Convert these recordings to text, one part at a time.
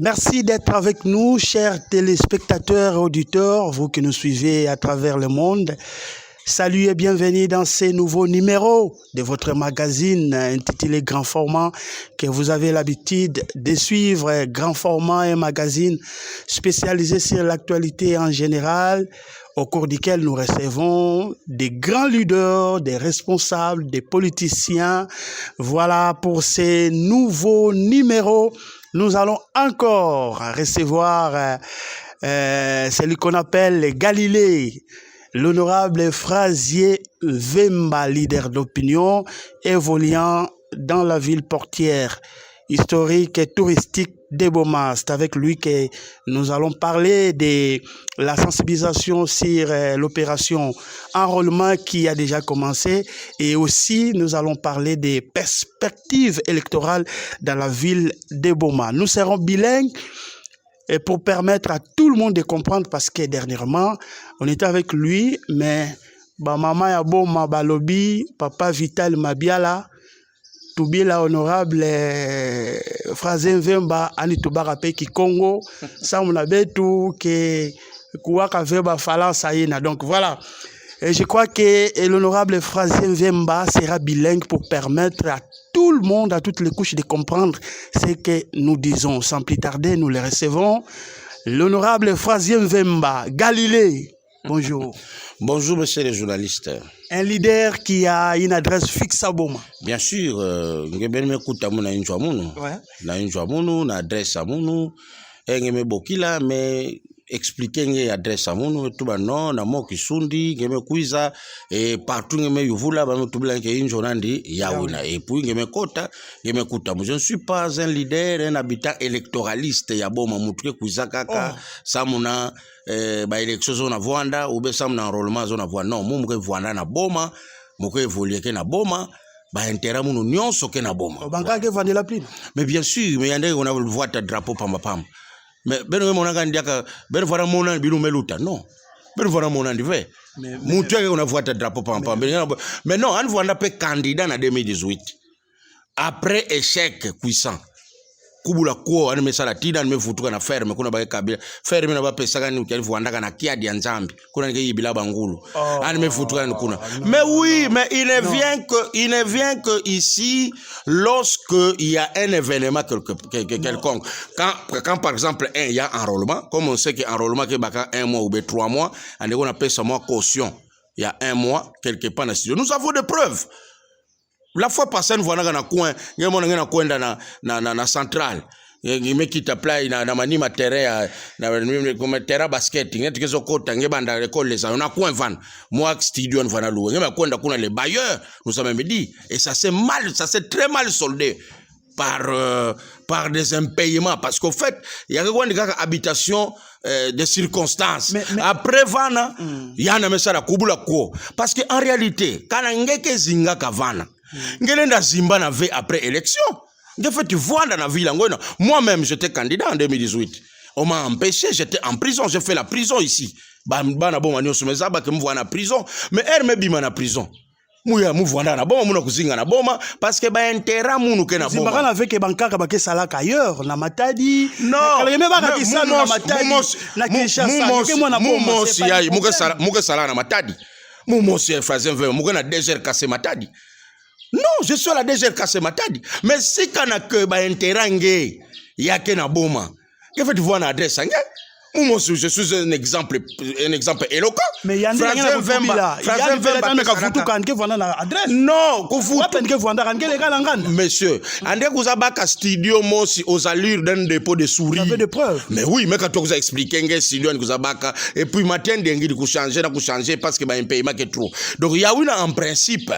Merci d'être avec nous, chers téléspectateurs et auditeurs, vous qui nous suivez à travers le monde. Salut et bienvenue dans ce nouveau numéro de votre magazine intitulé Grand Format, que vous avez l'habitude de suivre. Grand Format, un magazine spécialisé sur l'actualité en général, au cours duquel nous recevons des grands leaders, des responsables, des politiciens. Voilà, pour ces nouveaux numéros, nous allons encore recevoir celui qu'on appelle Galilée, l'honorable Frazier Mvemba, leader d'opinion, évoluant dans la ville portière historique et touristique d'Eboma. C'est avec lui que nous allons parler de la sensibilisation sur l'opération enrôlement qui a déjà commencé, et aussi nous allons parler des perspectives électorales dans la ville d'Eboma. Nous serons bilingues et pour permettre à tout le monde de comprendre, parce que dernièrement on était avec lui, mais maman Yaboma Balobi, papa Vital Mabiala, Tubila honorable Frazier Mvemba ani tubaka pe ki Congo ça on avait tout que kuwaka veba fala saïna. Donc voilà, et je crois que l'honorable Frazier Mvemba sera bilingue pour permettre à tout le monde, à toutes les couches, de comprendre ce que nous disons. Sans plus tarder, nous le recevons, l'honorable Frazier Mvemba. Galilée, bonjour. Bonjour, monsieur le journaliste. Un leader qui a une adresse fixe à Boma. Bien sûr, une adresse à Mounou, mais expliquer une adresse à Mounou, tout le nom, na mo kisundi, ngeme kuiza, et partout ngeme yuvula, bame tout blanc une journée yaouna, et puis ngeme kota, ngeme kuta. Je ne suis pas un leader, un habitant électoraliste, yaboma moutre kuiza kaka, samuna, ba élection zona voanda, ou be samuna enrôlement zona voanda. Non, mou mouke voanda na boma, mouke évoluer ke na boma. Ba intérêt mounou nyonso ke na boma. Banka ke vande la pline. Mais bien sûr, mais yande on a voit ta drapeau pamba pam. Mais ben on a gagné que ben voilà mon an bilou meluta non. Ben voilà mon an divé. Moutou on a voit ta drapeau pamba pam. Mais non, on voit un peu candidat en 2018. Après échec puissant. Kubula ko ane mesala tina ane mefutuka na ferme kuna ba kabila ferme na ba pesa gani ukalivuandaka na kiadi ya nzambi kuna nge yibila bangulu ane mefutuka kuna. Mais oui, mais il ne vient que ici lorsque il y a un événement quelconque. Quand par exemple il y a enrôlement, comme on sait que enrôlement que baka 1 mois ou 3 mois, on a payé moi caution. Il y a 1 mois quelque part dans studio. Nous avons des preuves. La fois passée, nous voyons dans coin, na centrale. Me qui t'appelle na mani matériel comme terrain basket ngeti kezo kota ngebanda l'école les on a coin van moi studio on va na louer ngema kwenda kuna les bailleurs nous avons dit, et ça c'est très mal soldé par des impayements, parce qu'au fait il y a une habitation des circonstances. Après vana il y a un message à kubula ko, parce que en réalité quand ngeke zinga kavana ngelenda zimba na ve après élection. De fait, tu vois dans la ville, moi-même, j'étais candidat en 2018. On m'a empêché, j'étais en prison, j'ai fait la prison ici. Mais elle me bima na prison. Mouya mouvwana na boma muna kuzinga na boma parce que ba intérêt munu ke na boma. Zimbara avec bankaka ba ke salaka ailleurs na Matadi. Non. Mais ba ka kisa na Matadi. Na Kinshasa ke mona boma. Muke sala na Matadi. Mumosi Frazier Mvemba muke na DGR kase Matadi. Non, je suis à la DGR kase Matadi. Mais si kana ke ba intérêt nge yake na boma. Que fait tu voir na adresse nge? Moi, je suis un exemple éloquent. Mais il y a un Mvemba. Non, monsieur, André Kouzabaka studio mosi aux allures d'un dépôt de souris. Vous avez des preuves. Mais oui, mais quand tu as expliqué un studio Kouzabaka et puis matin dengue de changer parce que un paiement qui est trop. Donc il y a une en principe,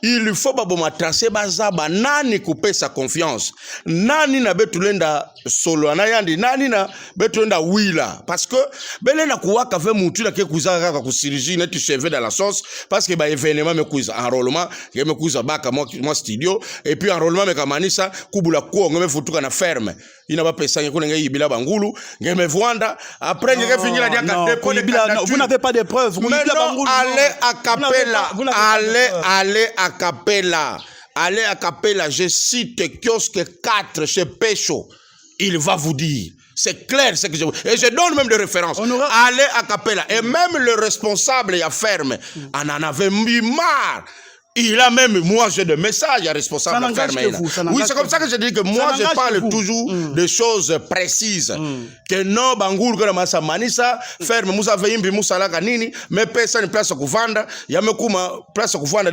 il faut pas tracer bazaba nani couper sa confiance. Nani na betulenda solo anayandi nani na betulenda wila. Parce que belena kuwaka ve mutu na ke kuzaka ka kusiriji na tu cheveux dans la sauce parce que ba événement me kuza enrôlement ke me kuza baka moi studio et puis enrôlement me kamanisa kubula ko ngeme futuka na ferme ina ba pesa ngeko ngai yibila bangulu ngeme vwanda après ngeke fingira dia ka dépôt de candidature. Vous n'avez pas de preuves. Vous yibila bangulu. Allez à Capella, je cite kiosque 4 chez Pécho. Il va vous dire C'est clair ce que je vous... Et je donne même des références. Allez à Capella. Et même le responsable à ferme en avait mis marre. Il a même, moi j'ai des messages à responsable à ferme. Oui, c'est comme ça que je dis que moi je parle toujours des choses précises. Que non, Bangour, que Massa Manisa, ferme, Moussa Veimbi, Moussa Laganini, mais personne place à Kouvanda, Yamekuma, place à Kouvanda,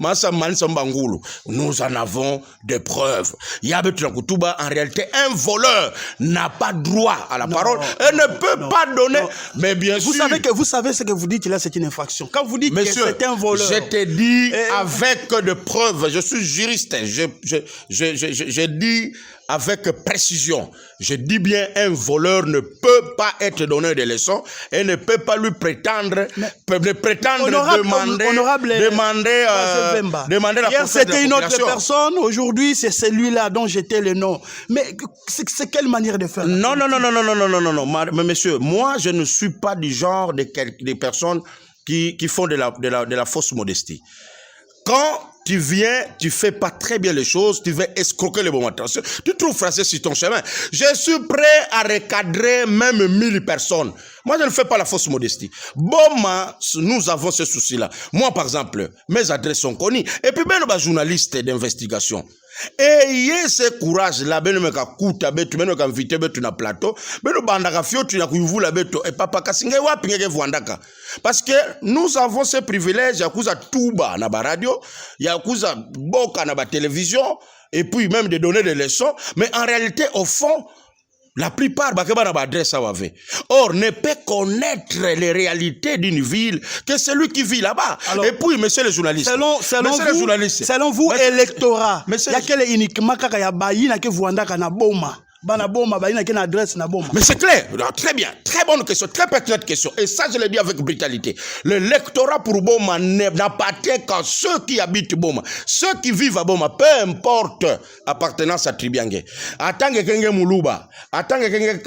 Massa Manisa Bangoulou. Nous en avons des preuves. Yabetu Koutuba, en réalité, un voleur n'a pas droit à la parole et ne peut pas donner. Mais bien sûr. Vous savez ce que vous dites là, c'est une infraction. Quand vous dites que c'est un voleur. Je te dis. Avec de preuves, je suis juriste, je dis avec précision, je dis bien un voleur ne peut pas être donné des leçons et ne peut pas lui prétendre, demander la hier c'était une autre personne, aujourd'hui c'est celui-là dont j'étais le nom. Mais c'est quelle manière de faire? Non, mais monsieur, moi je ne suis pas du genre des personnes qui font de la fausse modestie. Quand tu viens, tu fais pas très bien les choses, tu veux escroquer les bons attention, tu trouves français sur ton chemin. Je suis prêt à recadrer même 1000 personnes. Moi, je ne fais pas la fausse modestie. Bon, nous avons ce souci-là. Moi, par exemple, mes adresses sont connues. Et puis, ben, journaliste d'investigation. Et y a ce courage là, ben me ka kuta betu, ben ka invité betu na plateau, ben bandaka fio tu na kuivula betu et papa kasinge wapi ngeke vuandaka. Parce que nous avons ce privilège ya kuza tuba na ba radio, ya kuza boka na ba télévision et puis même de donner des leçons, mais en réalité au fond la plupart bakeba na ba adresse avait. Or ne peut connaître les réalités d'une ville que celui qui vit là-bas. Et puis monsieur le journaliste. Selon vous électorat, il y a quel uniquement kaka ya bayina ke vuandaka na boma. Mais c'est clair, très bien, très bonne question, très pertinente question. Et ça, je l'ai dit avec brutalité. Le lectorat pour Boma n'appartient qu'à ceux qui habitent Boma. Ceux qui vivent à Boma, peu importe appartenance à Tribiangé. Atange kenge Muluba, atange kenge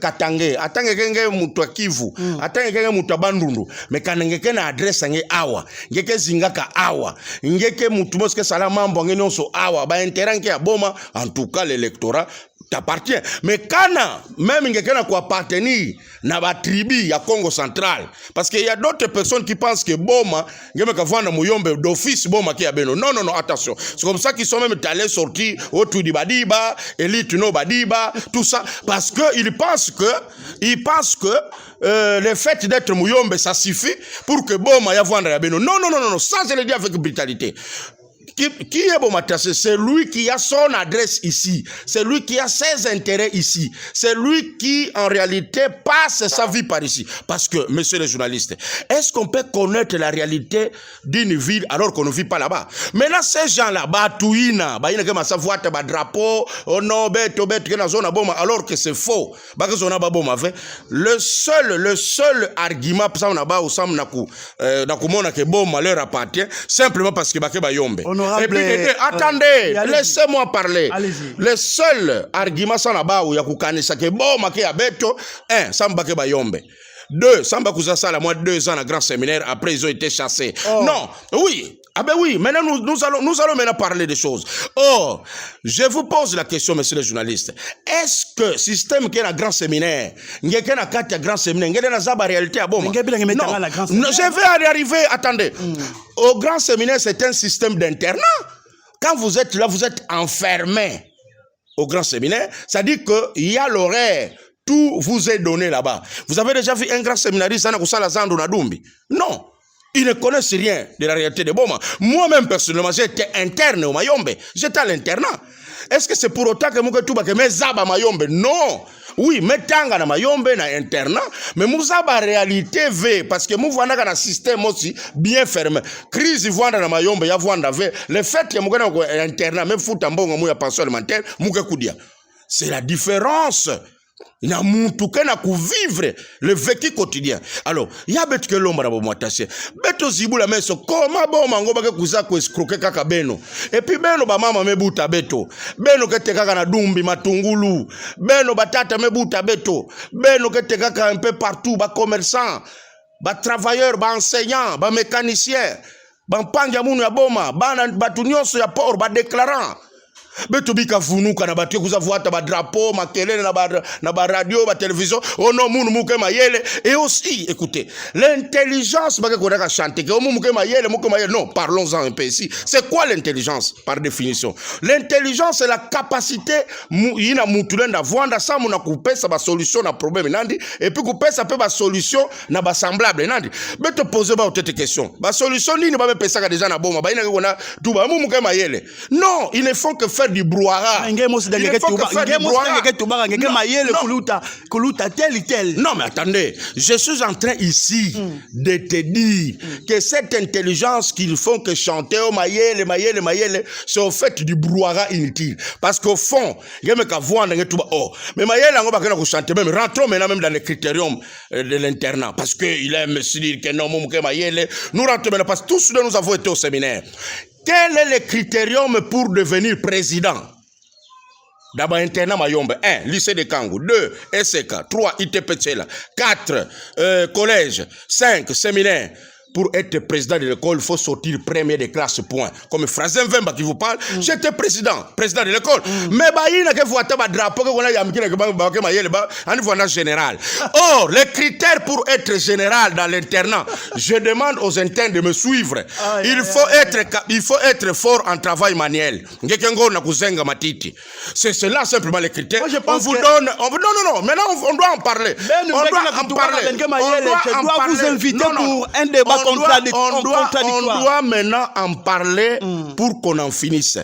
Katange, atange kenge Mutwakivu, atange kenge Mutabandundu. Mais quand ngeke na adresse nge awa, ngeke zingaka awa, ngeke mutumoske salamambo nge nonso awa, ba interanke à Boma, en tout cas l'électorat t'appartient. Mais quand même quelqu'un qui appartenir na ba tribu ya Congo central, parce qu'il y a d'autres personnes qui pensent que Boma ngeme ka vendre muyombe d'office Boma qui a beno. Non, attention. C'est comme ça qu'ils sont même allés sortir autour du Badiba, Elite no Badiba, tout ça, parce que ils pensent que le fait d'être muyombe ça suffit pour que Boma ya vendre ya beno. Non, ça je le dis avec brutalité. Qui est Bomatasé? C'est lui qui a son adresse ici. C'est lui qui a ses intérêts ici. C'est lui qui, en réalité, passe sa vie par ici. Parce que, monsieur le journaliste, est-ce qu'on peut connaître la réalité d'une ville alors qu'on ne vit pas là-bas? Maintenant, ces gens-là, Batouina, drapeau, oh non, alors que c'est faux. Le seul argument pour ça, on a pas au sam naku que Boma leur appartient, simplement parce que Bakeba Yombe. Et puis, attendez, laissez-moi parler. Le seul argument sans la bas où il y a koukanisa que bon maké à beto, Samba Keba Yombe. 2, Samba Kouzassa, la moins 2 ans à grand séminaire, après ils ont été chassés. Non, oui. Ah ben oui, maintenant nous allons maintenant parler des choses. Or, je vous pose la question, monsieur le journaliste. Est-ce que système qui est un grand séminaire, n'y a qu'un grand séminaire, n'y a pas de réalité à bon? Non, je vais y arriver, attendez. Au grand séminaire, c'est un système d'internat. Quand vous êtes là, vous êtes enfermé au grand séminaire. Ça dit qu'il y a l'horaire. Tout vous est donné là-bas. Vous avez déjà vu un grand séminariste, non. Ils ne connaissent rien de la réalité de Boma. Moi-même, personnellement, j'étais interne au Mayombe. J'étais à l'internat. Est-ce que c'est pour autant que Mouketouba que mes zaba Mayombe? Non. Oui, mais tanga na Mayombe na internat, mais mouzaba réalité V parce que mouvanda na système aussi bien fermé. Crise voanda na Mayombe ya voanda V. Le fait que moukena internat même fouta mbongo mou ya pension alimentaire moukekudia. C'est la différence. Il y a vivre le vécu quotidien. Alors, il y a que l'homme a attaché. Beto zibu la meso, comment bon mango bake kuza ko escroquer kaka beno. Et puis beno ba mama mebuta beto. Beno kete kaka na dumbi matungulu. Beno batata mebuta beto. Beno kete kaka un peu partout ba commerçant, ba travailleur, ba enseignant, ba mécanicien, ba mpanga munu ya boma, ba batu nyonso ya port ba déclarant. betobika vunuka na batu kuza vuata ba drapeau makelele na ba radio ba télévision oh non munu muke mayele. Et aussi écoutez l'intelligence baka konaka chanter que muke mayele non, parlons-en un peu ici. C'est quoi l'intelligence par définition? L'intelligence c'est la capacité ina mutule na vwanda sa muna kupesa ba solution na problème nandi et puis kupesa pe ba solution na ba semblable nandi. Beto poser ba tete question ba solution nini ba pesa ka déjà na boma ba ina kona tuba muke mayele. Non, ils ne font que faire du brouhaha. Non, mais attendez, je suis en train ici de te dire que cette intelligence qu'ils font que chanter au mayele, c'est au fait du brouhaha inutile. Parce qu'au fond, il y a mais mayele, on va chanter même, rentrons maintenant même dans les critériums de l'internat. Parce qu'il aime se dire que non, nous rentrons maintenant, parce que tous nous avons été au séminaire. Quel est le critérium pour devenir président? D'abord, internat Mayombe. 1. Lycée de Kangou. 2. SK. 3. ITP 4. Collège. 5. Séminaire. Pour être président de l'école, il faut sortir premier de classe, point. Comme Frazen Vemba qui vous parle, j'étais président de l'école. Mais il y a un drapeau en général. Or, les critères pour être général dans l'internat, je demande aux internes de me suivre. Il faut être fort en travail manuel. C'est cela simplement les critères. On vous donne. Non. Maintenant, on doit en parler. On doit vous inviter pour un débat. On doit maintenant en parler pour qu'on en finisse.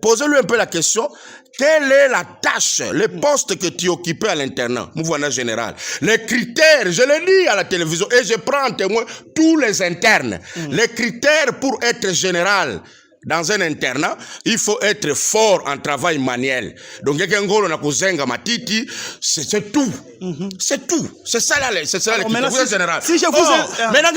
Posez-lui un peu la question. Quelle est la tâche, le poste que tu occupais à l'internat, mouvement général? Les critères, je le dis à la télévision et je prends en témoin tous les internes. Les critères pour être général dans un internat, il faut être fort en travail manuel. Donc, c'est tout. C'est tout. C'est ça là, c'est ça le critère général. Si je vous maintenant,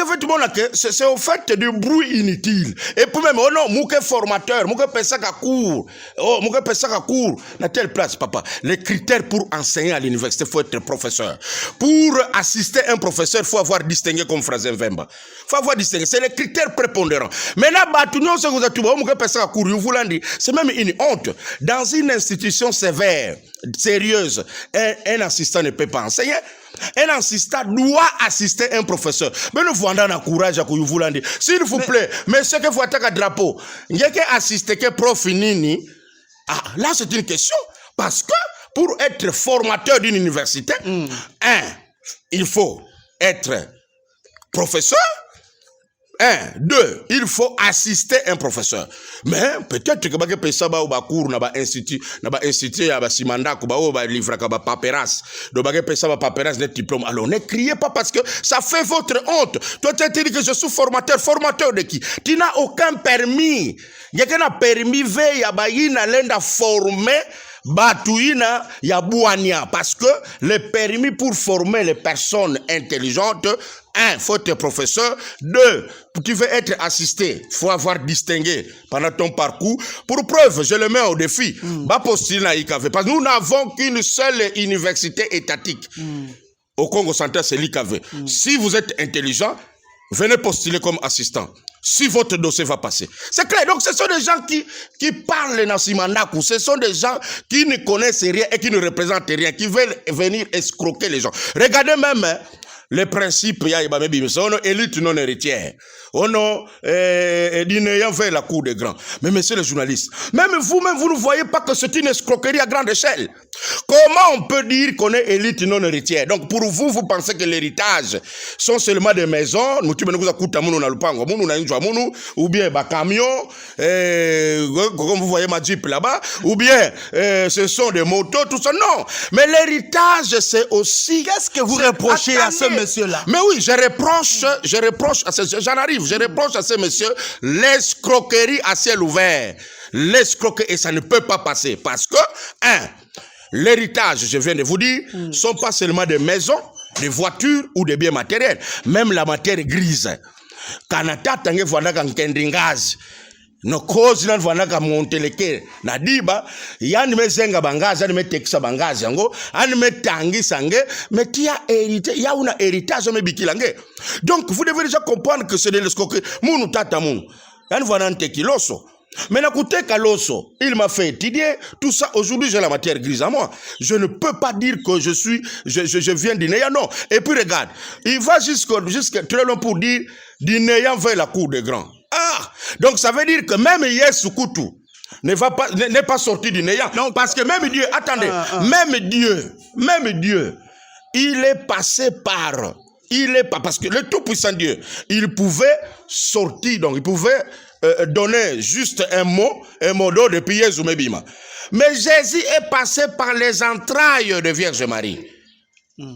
c'est au fait du bruit inutile. Et puis même, oh non, mouke formateur, mouke pesaka cours. Oh, mouke pesaka cours. Dans telle place, papa. Les critères pour enseigner à l'université, il faut être professeur. Pour assister un professeur, il faut avoir distingué comme Frazen Vemba. Il faut avoir distingué. C'est les critères prépondérants. Maintenant, c'est même une honte. Dans une institution sévère, sérieuse, un assistant ne peut pas enseigner. Un assistant doit assister un professeur. Mais nous voulons un courage à vous dire. S'il vous plaît, mais ce que vous attaquez à drapeau, il y a qu'à assister que prof nini. Ah, là c'est une question. Parce que pour être formateur d'une université, il faut être professeur. 2, il faut assister un professeur. Mais peut-être que vous avez ça au cours dans institut à Simanda ou livre à paperas. Donc vous avez ça paperas de diplôme. Alors ne criez pas parce que ça fait votre honte. Toi tu as dit que je suis formateur de qui? Tu n'as aucun permis. Il y a qu'un permis veille à Bayina l'enda former Batouina Yabouania parce que le permis pour former les personnes intelligentes, 1, faut être professeur. 2, tu veux être assisté, faut avoir distingué pendant ton parcours. Pour preuve, je le mets au défi. Va postuler à IKV parce que nous n'avons qu'une seule université étatique. Au Congo central, c'est l'IKV. Si vous êtes intelligent, venez postuler comme assistant. Si votre dossier va passer. C'est clair. Donc, ce sont des gens qui parlent dans Simandakou. Ce sont des gens qui ne connaissent rien et qui ne représentent rien, qui veulent venir escroquer les gens. Regardez même les principes, il y a élite non héritière. On a dîner vers la cour des grands. Mais messieurs les journalistes, même vous-même, vous ne voyez pas que c'est une escroquerie à grande échelle. Comment on peut dire qu'on est élite non héritière? Donc pour vous, vous pensez que l'héritage sont seulement des maisons, ou bien des camions, comme vous voyez ma Jeep là-bas, ou bien ce sont des motos, tout ça. Non. Mais l'héritage, c'est aussi... Qu'est-ce que vous reprochez à ce monsieur-là? Mais oui, je reproche à ce... J'en arrive. Je reproche à ces messieurs l'escroquerie à ciel ouvert. L'escroquerie, et ça ne peut pas passer. Parce que, l'héritage, je viens de vous dire, ne sont pas seulement des maisons, des voitures ou des biens matériels. Même la matière grise. Kanata tange voilà kan kendringaz. no cause nan vanaka monteleke na diba yani mezenga bangazi ani metekisa bangazi yango ani metangisa nge metia hérité ya una héritage mebikilange. Donc vous devez déjà comprendre que c'est de l'escroquerie munu tata munu yani vanante kiloso. Maintenant, écoutez Kaloso, il m'a fait étudier tout ça. Aujourd'hui, j'ai la matière grise à moi. Je ne peux pas dire que je viens du Néa, non. Et puis regarde, il va jusqu'à très loin pour dire du Néa vers la cour des grands. Ah, donc ça veut dire que même Yesu Koutou n'est pas sorti du Néa. Non, parce que même Dieu, attendez, même Dieu, il est passé par, parce que le Tout-Puissant Dieu, il pouvait sortir, donc il pouvait donner juste un mot d'eau depuis Jésus Mebima. Mais Jésus est passé par les entrailles de Vierge Marie.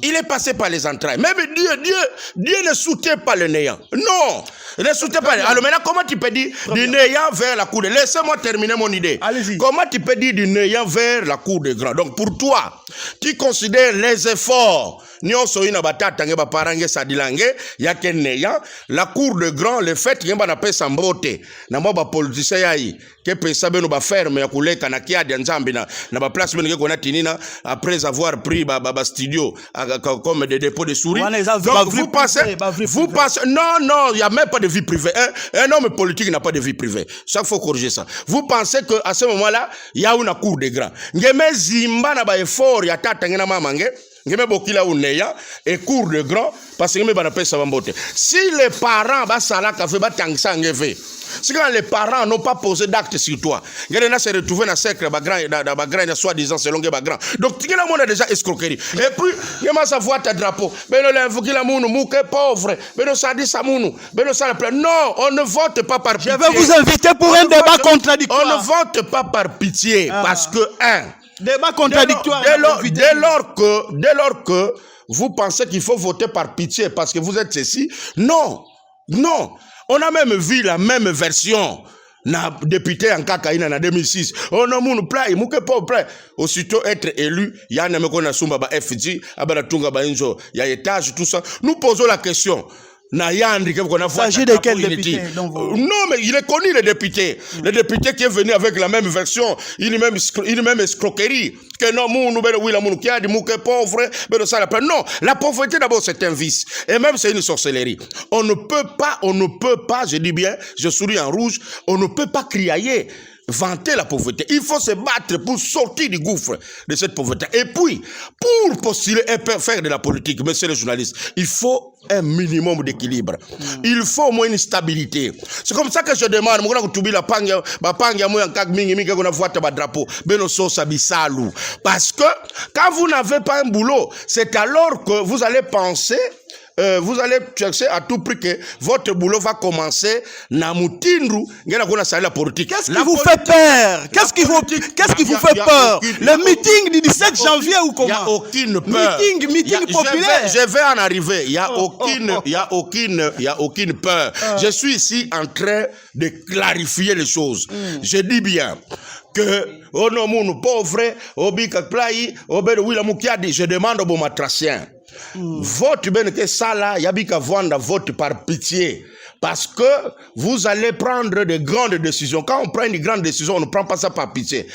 Il est passé par les entrailles. Même Dieu ne soutient pas le néant. Non, ne soutient pas. Alors maintenant, comment tu peux dire du néant vers la cour de... Laissez-moi terminer mon idée. Comment tu peux dire du néant vers la cour des grands? Donc pour toi, tu considères les efforts nyonso ina batata nge baparange sadilange yake néant, la cour de grand, le fait que na pesa mbote na mwa ba politicien yayi ke pesa beno ba ferme ya kuleka na kia de nzambi na ba place beno ke kona tinina après avoir pris ba studio comme des dépôts de souris. Donc vous pensez non, il y a même pas de vie privée. Un homme politique n'a pas de vie privée. Ça faut corriger ça. Vous pensez que à ce moment-là, il y a une cour de grand. Ngeme zimba na ba effort ya tata ngena mama nge ngeme bokila uneya et cour de grand parce que ngeme bana pesa bambote. Si les parents ba sala ka fe ba tangisa ngeve. Si quand les parents n'ont pas posé d'acte sur toi, ngene na se retrouver na cercle ba grand soi-disant selon ba grand. Donc tu a déjà escroquerie. Et puis ngema sa voix ta drapeau. Beno l'invoquila munu muke pauvre. Beno sa di sa munu. Beno sa la non, on ne vote pas par pitié. Je vais vous inviter pour un débat contradictoire. On ne vote pas par pitié parce que débat contradictoire. Dès lors que vous pensez qu'il faut voter par pitié parce que vous êtes ceci, non. On a même vu la même version. Na député en Kakaïna en 2006. On a moun play, mouke pas play. Aussitôt être élu, yana me kona sumba ba FG, abana tunga ba injo, ya étage, tout ça. Nous posons la question. Il s'agit de quel député? Non, mais il est connu, le député. Le député qui est venu avec la même version, il est même escroquerie. Que non, non, la pauvreté d'abord c'est un vice. Et même c'est une sorcellerie. On ne peut pas, je dis bien, je souris en rouge, on ne peut pas crier. Vanter la pauvreté. Il faut se battre pour sortir du gouffre de cette pauvreté. Et puis, pour postuler et faire de la politique, monsieur le journaliste, il faut un minimum d'équilibre. Il faut au moins une stabilité. C'est comme ça que je demande, parce que quand vous n'avez pas un boulot, c'est alors que vous allez penser vous allez chercher à tout prix que votre boulot va commencer na mutindru ngena kuna sala la politique. Qu'est-ce qui vous fait peur? Qu'est-ce qui vous fait peur? Le meeting du 17 janvier ou comment? Il n'y a aucune peur. Meeting populaire. Je vais en arriver. Il y a aucune peur. Je suis ici en train de clarifier les choses. Je dis bien que oh non mon pauvre obika play obed wila mukiadi, je demande au bon matracien. Vote ben que ça là yabika vendre vote par pitié parce que vous allez prendre de grandes décisions. Quand on prend une grande décision, on ne prend pas ça par pitié.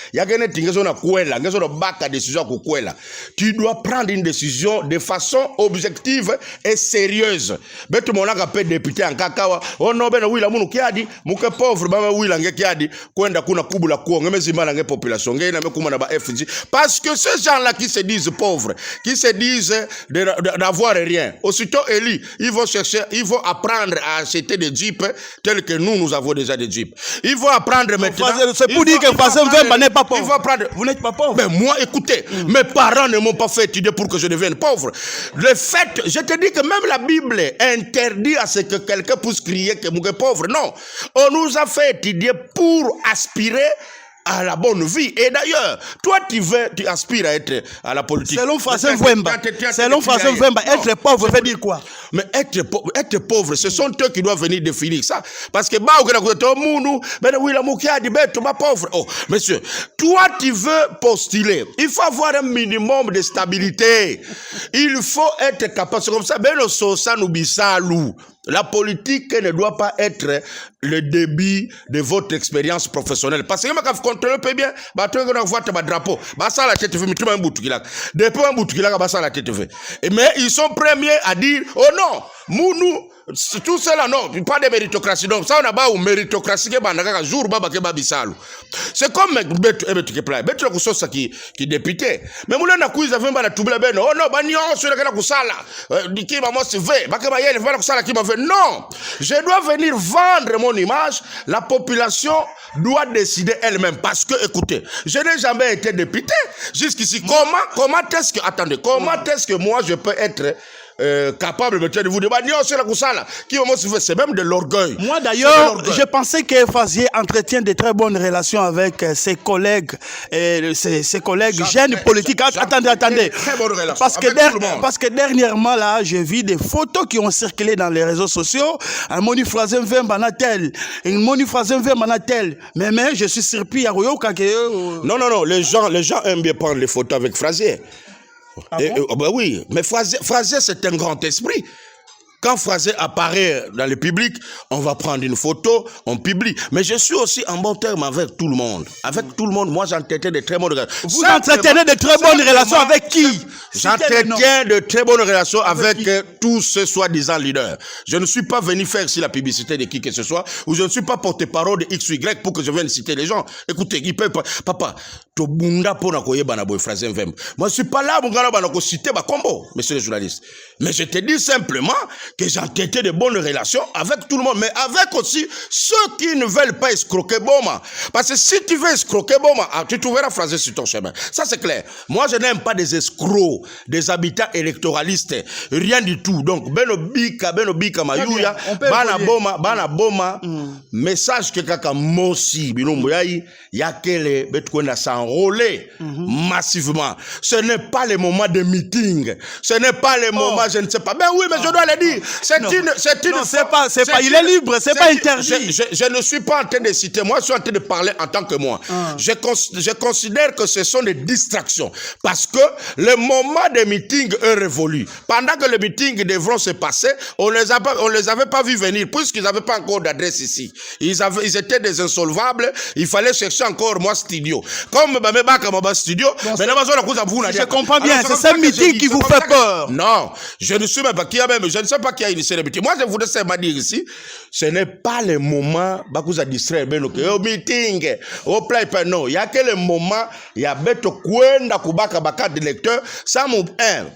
Tu dois prendre une décision de façon objective et sérieuse. Député en kakawa, on no ben wila munu kiadi, muke pauvre ba wila nge kiadi, kwenda kuna kubula kuo ngeme zimala nge population nge na mekuma na ba FG. Parce que ces gens-là qui se disent pauvres, qui se disent d'avoir rien, aussitôt élus, ils vont apprendre à acheter des jeeps tels que nous avons déjà des jeeps. Ils vont apprendre maintenant. C'est pour dire que Fazem Vemba n'est pas pauvre. Vous n'êtes pas pauvre. Mais moi, écoutez, mes parents ne m'ont pas fait étudier pour que je devienne pauvre. Le fait, je te dis que même la Bible interdit à ce que quelqu'un puisse crier que je suis pauvre. Non. On nous a fait étudier pour aspirer à la bonne vie. Et d'ailleurs, toi tu aspires à être à la politique. Selon Fazem Vemba, être pauvre veut dire quoi? Mais être pauvre, ce sont eux qui doivent venir définir ça. Parce que oh, monsieur, toi tu veux postuler. Il faut avoir un minimum de stabilité. Il faut être capable. C'est comme ça, La politique ne doit pas être le débit de votre expérience professionnelle. Parce que quand vous contrôlez bien, vous avez un drapeau. Ça la tête fait, mais tu m'as un bout de depuis un bout de ça la tête fait. Mais ils sont premiers à dire, oh non, nous, tout cela, non, pas de méritocratie. Donc, ça, on a pas une méritocratie qui est jour, c'est comme qui député. Mais nous, on a quiz avec la toubla ben. Oh non, banyon, sur la kusala. Qui m'a moi, c'est vrai. Non, je dois venir vendre mon image. La population doit décider elle-même. Parce que, écoutez, je n'ai jamais été député. Jusqu'ici, comment est-ce que moi, je peux être capable de vous dire, c'est même de l'orgueil. Moi d'ailleurs, je pensais que Fazier entretient de très bonnes relations avec ses collègues, ses collègues jeunes politiques. Attendez. Très bonnes relations parce que dernièrement, là, j'ai vu des photos qui ont circulé dans les réseaux sociaux. Un moni phrase Manatel, une moni phrase Manatel. Mais je suis surpris à Non, les gens aiment bien prendre les photos avec Frazier. Ah bon? Bah oui, mais Frazier c'est un grand esprit. Quand Frazier apparaît dans le public, on va prendre une photo, on publie. Mais je suis aussi en bon terme avec tout le monde. Avec tout le monde, moi j'entretiens de très bonnes relations. Vous entretenez de très bonnes relations avec qui? J'entretiens de très bonnes relations avec tous ces soi-disant leaders. Je ne suis pas venu faire ici la publicité de qui que ce soit, ou je ne suis pas porte-parole de X ou Y pour que je vienne citer les gens. Écoutez, ils peuvent pas. Papa, to bunda pona koyeba na boy Frazier Mvemba. Moi je suis pas là pour banako citer ba combo, messieurs les journalistes. Mais je te dis simplement que j'entretais de bonnes relations avec tout le monde, mais avec aussi ceux qui ne veulent pas escroquer Boma. Parce que si tu veux escroquer Boma, tu trouveras Frazier sur ton chemin. Ça c'est clair. Moi je n'aime pas des escrocs, des habitants électoralistes, rien du tout. Donc Beno Bika Mayuya, Bana Boma, message que kaka Mosi, Bilomboyayi, Yakele, Betkwenda s'enrôler massivement. Ce n'est pas le moment de meeting. Ce n'est pas le moment, je ne sais pas. Ben oui, mais je dois le dire. C'est pas, il est libre, c'est pas interdit. Je ne suis pas en train de citer, moi je suis en train de parler en tant que moi. Je considère que ce sont des distractions. Parce que le moment des meetings est révolu. Pendant que les meetings devront se passer, on les avait pas vu venir, puisqu'ils n'avaient pas encore d'adresse ici. Ils étaient des insolvables, il fallait chercher encore moi studio. Comme studio, je comprends bien, c'est ce meeting qui vous fait peur. Non, je ne suis même pas je ne sais pas qui a initié le meeting. Moi, je voudrais seulement dire ici, ce n'est pas le moment de distraire au meeting, au play, non. Il y a que le moment, il y a beto kwenda kubaka baka de lecteur, ça mou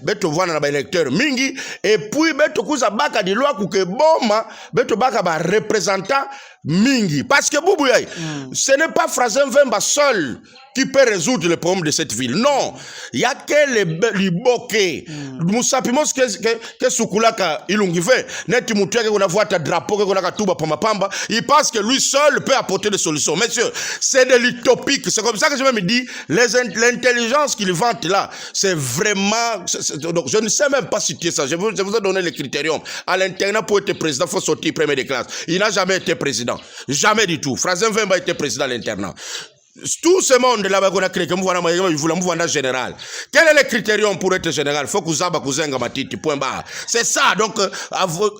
beto voir na ba lecteur mingi, et puis beto kuza baka di loi kuke boma, beto baka ba représentant mingi. Parce que Boubou Yaye, ce n'est pas Frazier Mvemba seul qui peut résoudre le problème de cette ville. Non, il y a que les Liboké. Nous savons que Soukoulaka ilungi fait. Net mutué qu'on a vu ta drapeau qu'on a tout pamba pamba. Il pense que lui seul peut apporter des solutions. Messieurs, c'est de l'utopique. C'est comme ça que je vais me dire, l'intelligence qu'il vante là, c'est vraiment. Donc, je ne sais même pas citer ça. Je vous ai donné les critériums. À l'internat pour être président, il faut sortir premier de classe. Il n'a jamais été président. Jamais du tout. Frazier Mvemba a été président à l'internat. Tout ce monde là-bas qu'on a créé, comme vous voulez, général. Quel est le critérium pour être général? Il faut que vous ayez un matiti, point barre. C'est ça, donc,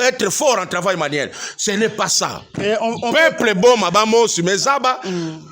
être fort en travail manuel. Ce n'est pas ça. Peuple bon, si mes abats,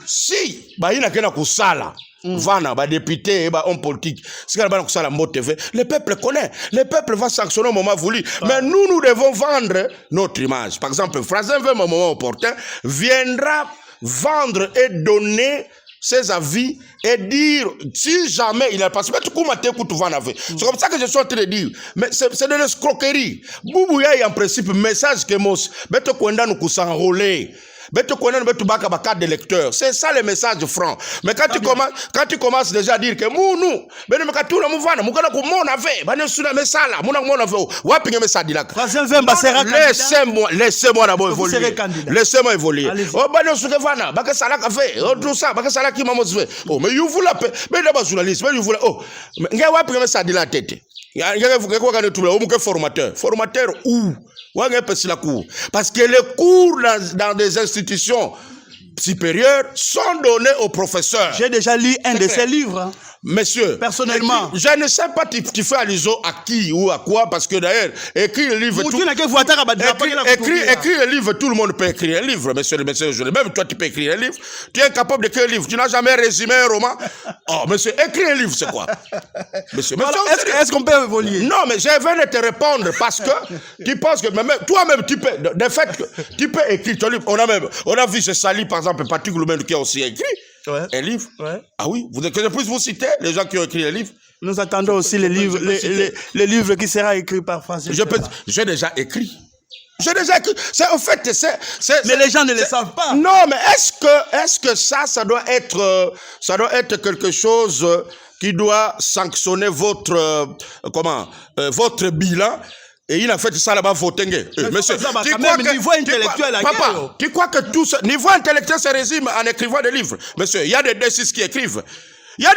si, il y a quelqu'un qui sala. Vana, député, homme politique, le peuple connaît, le peuple va sanctionner au moment voulu. Mais nous devons vendre notre image. Par exemple, Frazier Mvemba, au moment opportun, viendra vendre et donner ses avis et dire si jamais il a passé. C'est comme ça que je suis en train de dire. Mais c'est de l'escroquerie. Boubou Yaye en principe message que Mos, beto kwenda nous s'enrôler. C'est ça le message franc. Mais quand tu commences déjà à dire que laissez-moi d'abord évoluer. Laissez-moi évoluer. Oh, mais vous la paix. Mais d'abord journaliste, mais vous la oh, mais la tête. Formateur où? Parce que les cours dans des institutions supérieures sont donnés aux professeurs. J'ai déjà lu un de ces livres. monsieur. Personnellement. Je ne sais pas tu fais allusion à qui ou à quoi, parce que d'ailleurs, écrire le livre... Écrire le livre, tout le monde peut écrire un livre, monsieur. Même toi, tu peux écrire un livre. Tu es incapable d'écrire un livre. Tu n'as jamais résumé un roman. Oh, monsieur, écrire un livre, c'est quoi? Monsieur, est-ce qu'on peut évoluer? Non, mais je viens de te répondre parce que tu penses que toi-même, tu peux... De fait, tu peux écrire ton livre. On a vu chez Sali, par exemple, Patrick Loumen qui a aussi écrit un livre. Ouais. Ah oui, que je puisse vous citer les gens qui ont écrit les livres. Nous attendons aussi les livres qui sera écrit par Francis. J'ai déjà écrit. En fait, mais les gens ne le savent pas. Non, mais est-ce que ça doit être quelque chose qui doit sanctionner votre bilan? Et il a fait ça là-bas, Fotenge. Monsieur, tu crois que tout ce niveau intellectuel se résume en écrivant des livres? Monsieur, il y a des D6 qui écrivent. Il y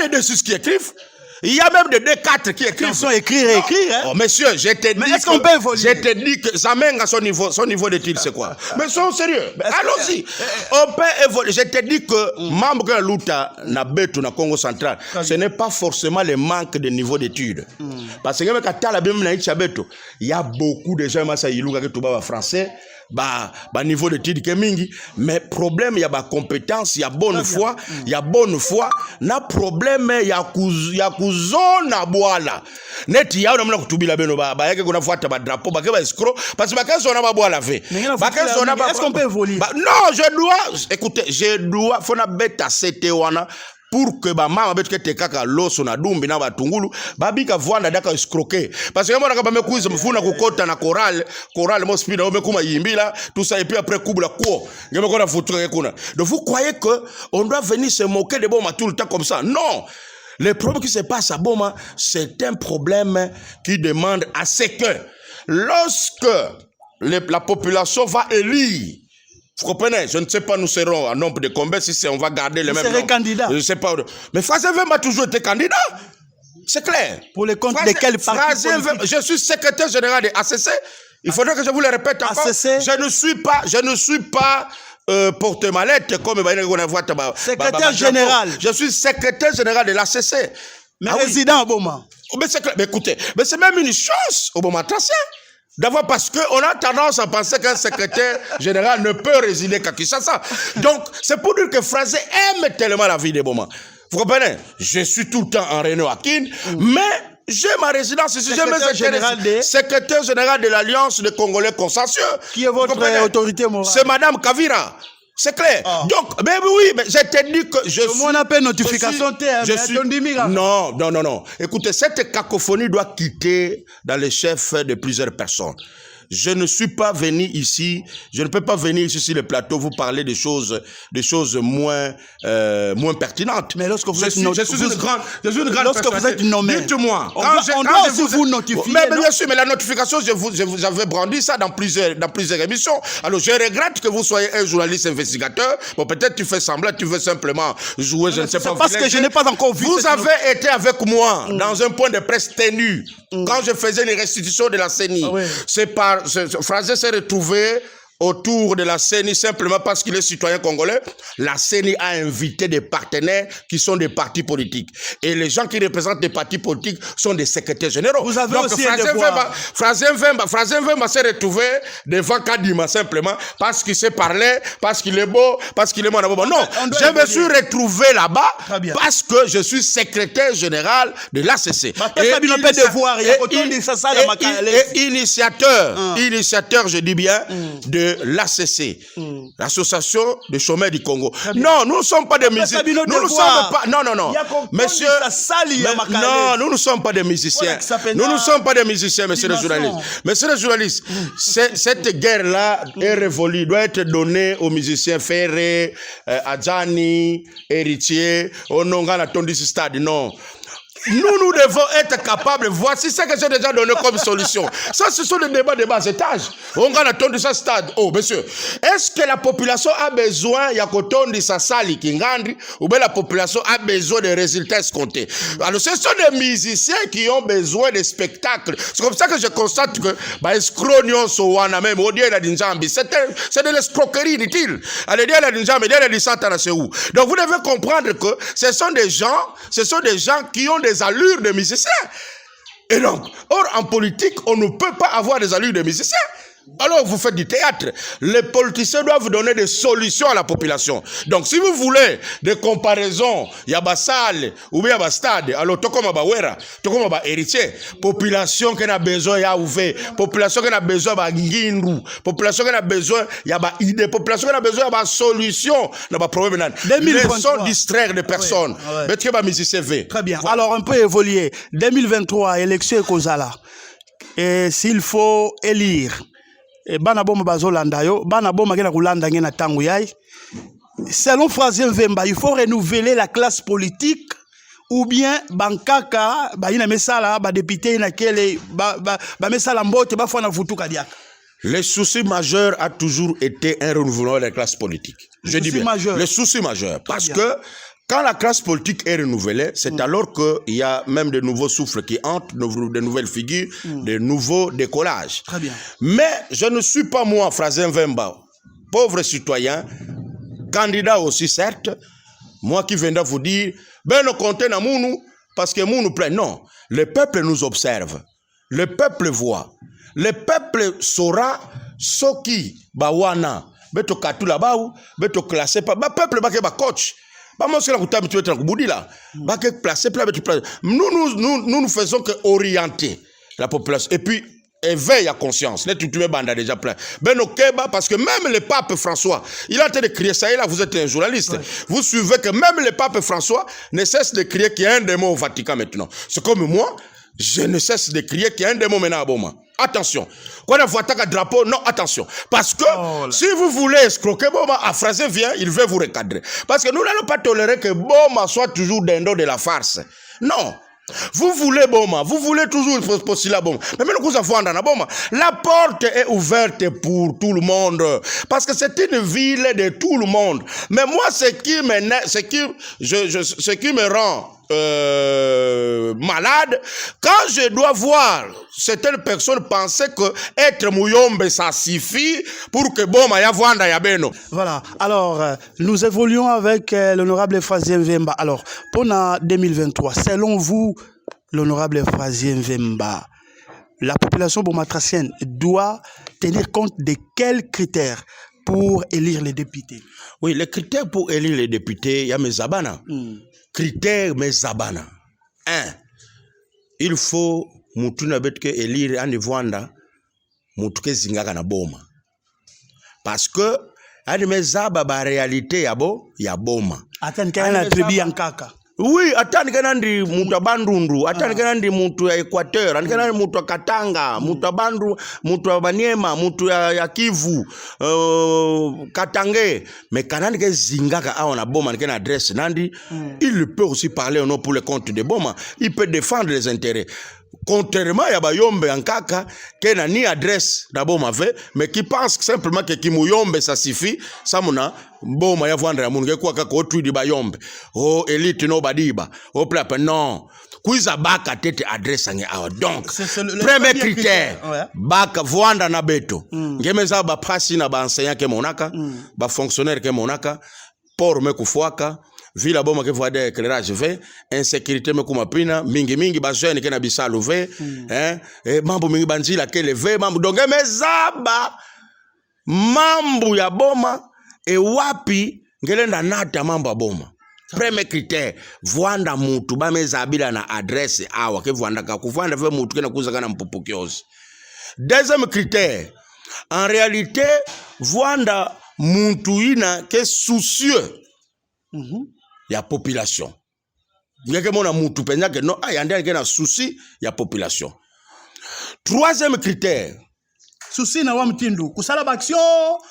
a même des D4 qui écrivent. Ils sont écrits et écrits, hein? Oh, monsieur, je t'ai dit. Mais est-ce qu'on peut évoluer? Je t'ai dit que Zameng a son niveau d'études, c'est quoi? Mais soyons sérieux. Allons-y. On peut évoluer. Je t'ai dit que membre de Luta, na Betu, na Congo central, ce n'est pas forcément le manque de niveau d'études. Parce que il y a beaucoup de gens, qui sont français. Niveau d'études que mingi, mais problème il y a compétence, il y a bonne foi, na problème il y a kuzona boala neti ya na kutubila beno yake kuna fuata drapeau escroc parce que est-ce qu'on peut évoluer? Non, je dois fona beta sete wana pour que mama betu kete kaka loso na dumbi na batungulu babika vwanda daka escroquer parce que moi nakaba mekuiza mfuna kukota na chorale mo spina ome kuma yimbila tout ça et puis après kubula quoi ngeme kona futuka kuna. Donc vous croyez que on doit venir se moquer de Boma tout le temps comme ça? Non. Le problème qui se passe à Boma, c'est un problème qui demande à ce que lorsque la population va élire, vous comprenez? Je ne sais pas, nous serons en nombre de combien, si on va garder les mêmes noms. Vous serez candidat. Je ne sais pas. Mais Frazevem a toujours été candidat. C'est clair. Pour les comptes de quel parti politique? Je suis secrétaire général de ACC. Il faudrait que je vous le répète encore. ACC? Je ne suis pas porte-mallette comme secrétaire général. Je suis secrétaire général de l'ACC. Mais résident au Boma. Mais écoutez, mais c'est même une chance au Boma Tracé. D'abord parce qu'on a tendance à penser qu'un secrétaire général ne peut résider qu'à Kinshasa. Donc, c'est pour dire que Frazé aime tellement la vie des Boma. Vous comprenez? Je suis tout le temps en réunion à Kin, mais j'ai ma résidence ici. Secrétaire général de l'Alliance des Congolais Consensueux. Qui est votre autorité morale? C'est Madame Kavira. C'est clair. Oh. Donc, mais oui, mais je t'ai dit que je suis... Mon appel notification, Non. Écoutez, cette cacophonie doit quitter dans les chefs de plusieurs personnes. Je ne suis pas venu ici, je ne peux pas venir ici sur le plateau vous parler des choses moins pertinentes. Mais lorsque vous êtes je suis une grande lorsque vous êtes nommé, dites-moi. On doit aussi vous notifier. Mais bien sûr, mais la notification, j'avais brandi ça dans plusieurs émissions. Alors je regrette que vous soyez un journaliste investigateur. Bon, peut-être tu fais semblant, tu veux simplement jouer, je ne sais pas. Parce que je n'ai pas encore vu. Vous avez été avec moi dans un point de presse tenu quand je faisais les restitutions de la CENI. Ah, oui. C'est par Frazé s'est retrouvé autour de la CENI simplement parce qu'il est citoyen congolais. La CENI a invité des partenaires qui sont des partis politiques. Et les gens qui représentent des partis politiques sont des secrétaires généraux. Vous avez donc aussi Frazé Mvemba s'est retrouvé devant Kadima simplement parce qu'il sait parler, parce qu'il est beau, parce qu'il est mon abobo. Non, je me suis retrouvé là-bas parce que je suis secrétaire général de l'ACC. Et initiateur, je dis bien, de l'ACC, l'association des chômeurs du Congo. Non, nous ne sommes pas des musiciens. Nous ne sommes pas. Non. Monsieur. Non, nous ne sommes pas des musiciens. Nous ne sommes pas des musiciens, monsieur le journaliste. Monsieur le journaliste, cette guerre-là est révolue, doit être donnée aux musiciens Ferré, Adjani, Héritier, Ononga, la Tondis Stade. Non. Nous devons être capables, voici ce que j'ai déjà donné comme solution. Ça, ce sont des débats de bas étage. On a attendu ce stade. Oh, monsieur, est-ce que la population a besoin, il y a de sa salle ou bien la population a besoin de résultats escomptés? Alors, ce sont des musiciens qui ont besoin de spectacles. C'est comme ça que je constate que, c'est de l'escroquerie, dit-il. Donc, vous devez comprendre que ce sont des gens qui ont des allures de musiciens. Et donc, or, en politique, on ne peut pas avoir des allures de musiciens. Alors, vous faites du théâtre. Les politiciens doivent donner des solutions à la population. Donc, si vous voulez des comparaisons, il y a des salles ou bien des stades, alors, tout comme Wera, tout comme héritier, population qui a besoin, il y a ouvert, population qui a besoin, il y a Ngindu, population qui a besoin, il y a des idées, population qui a besoin, il y a des solutions, il y a des problèmes. Les sont distraire des personnes. Mais tu as musicien V. Très bien. Voilà. Alors, on peut évoluer. 2023, élection et Kozala. Et s'il faut élire, bana boma bazolanda yo bana boma kena kulanda ngena tangu yai selon Frazien Mvemba il faut renouveler la classe politique ou bien bankaka ba ina mesala ba député na kele ba mesala mbote ba fana vutuka diaka. Le souci majeur a toujours été un renouvellement de la classe politique. Je dis bien le souci majeur parce que quand la classe politique est renouvelée, c'est alors qu'il y a même de nouveaux souffles qui entrent, de nouvelles figures, de nouveaux décollages. Très bien. Mais je ne suis pas moi, Frazien Mvemba, pauvre citoyen, candidat aussi certes, moi qui viendrai vous dire, ben nous comptons dans Mounou, parce que Mounou plaît. Non, le peuple nous observe, le peuple voit, le peuple saura ce qui, bawana, beto katula baou, beto classé, ba peuple ba ke ba coach. Nous faisons que orienter la population. Et puis, éveille à conscience. Déjà plein. Parce que même le pape François, il a en train de crier, ça y est là, vous êtes un journaliste. Ouais. Vous suivez que même le pape François ne cesse de crier qu'il y a un démon au Vatican maintenant. C'est comme moi, je ne cesse de crier qu'il y a un démon maintenant à Boma. Attention. Quand on voit un drapeau, non, attention. Parce que si vous voulez escroquer Boma, à Français vient, il veut vous recadrer. Parce que nous n'allons pas tolérer que Boma soit toujours d'un dos de la farce. Non. Vous voulez Boma, vous voulez toujours postuler à Boma. Mais maintenant que vous avez dans Boma, la porte est ouverte pour tout le monde. Parce que c'est une ville de tout le monde. Mais moi, ce qui me rend malade, quand je dois voir certaines personnes penser que être Mouyombe ça suffit pour que Boma ya vanda ya beno. Voilà. Alors nous évoluons avec l'honorable Frazien Mvemba. Alors pour 2023, selon vous, l'honorable Frazien Mvemba, la population bomatracienne doit tenir compte de quels critères pour élire les députés? Oui, les critères pour élire les députés, il y a mes abana. Critères mes abana. 1. Il faut mutuna betke élire en Rwanda mutuke zingaka na Boma. Parce que ani mes ababa réalité yabo ya Boma. Atani kana tribu yankaka. Oui, atani kanandi mutu wa Bandundu, atani kanandi mutu ya Equateur, atani kanandi mutu wa Katanga, mutu wa Bandu, mutu wa Baniema, mutu ya Kivu, Katange. Mais kanandi ke zingaka awa na Boma, nikena adresse nandi, il peut aussi parler au nom pour le compte de Boma. Il peut défendre les intérêts. Contrairement à Bayombe en Kaka, qui n'a ni adresse d'abord mais qui pense simplement que Kimuyombe ça suffit, ça mona Boma ya vendre la munge quoi kako tu di Bayombe. Oh élite no badiba. Oh plape non. Kuiza baka tete adresse nge awa. Donc premier critère baka vendre na beto. Ngemeza ba prasi na ba enseignant ke monaka, ba fonctionnaire ke monaka, pour me kufuaka. Vila Boma ke voit des éclairages ve, insécurité me kumapina, mingi ba jeune ke na bisalo ve, et mambo mingi banzila ke le ve, mambo donc mezaba mambo ya Boma e wapi ngelenda nata mambo ya Boma. Premier critère, voanda mutu ba mezabila na adresse awa ke voanda ka kuvanda ve mutu ke na kuza kana mpopokiozi. Deuxième critère, en réalité voanda mutu ina ke soucieux. Ya population. Ngeke mona mutu penya ke non ayande ke na souci ya population. Troisième critère, souci na wa mtindu kusala action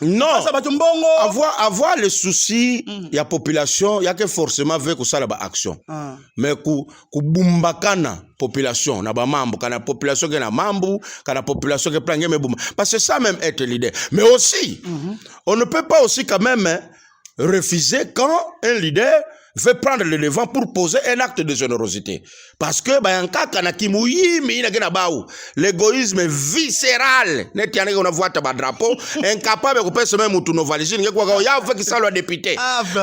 non avoir les soucis ya population ya que forcément veut kusala ba action mais kubumbakana population na ba mambo kana population ke na mambo kana population ke prendre me bumba parce que ça même être leader mais aussi on ne peut pas aussi quand même refuser quand un leader veut prendre le devant pour poser un acte de générosité. Parce que, l'égoïsme viscéral, on a vu un drapeau, incapable de faire même tout nos valises, il y a fait que ça le député.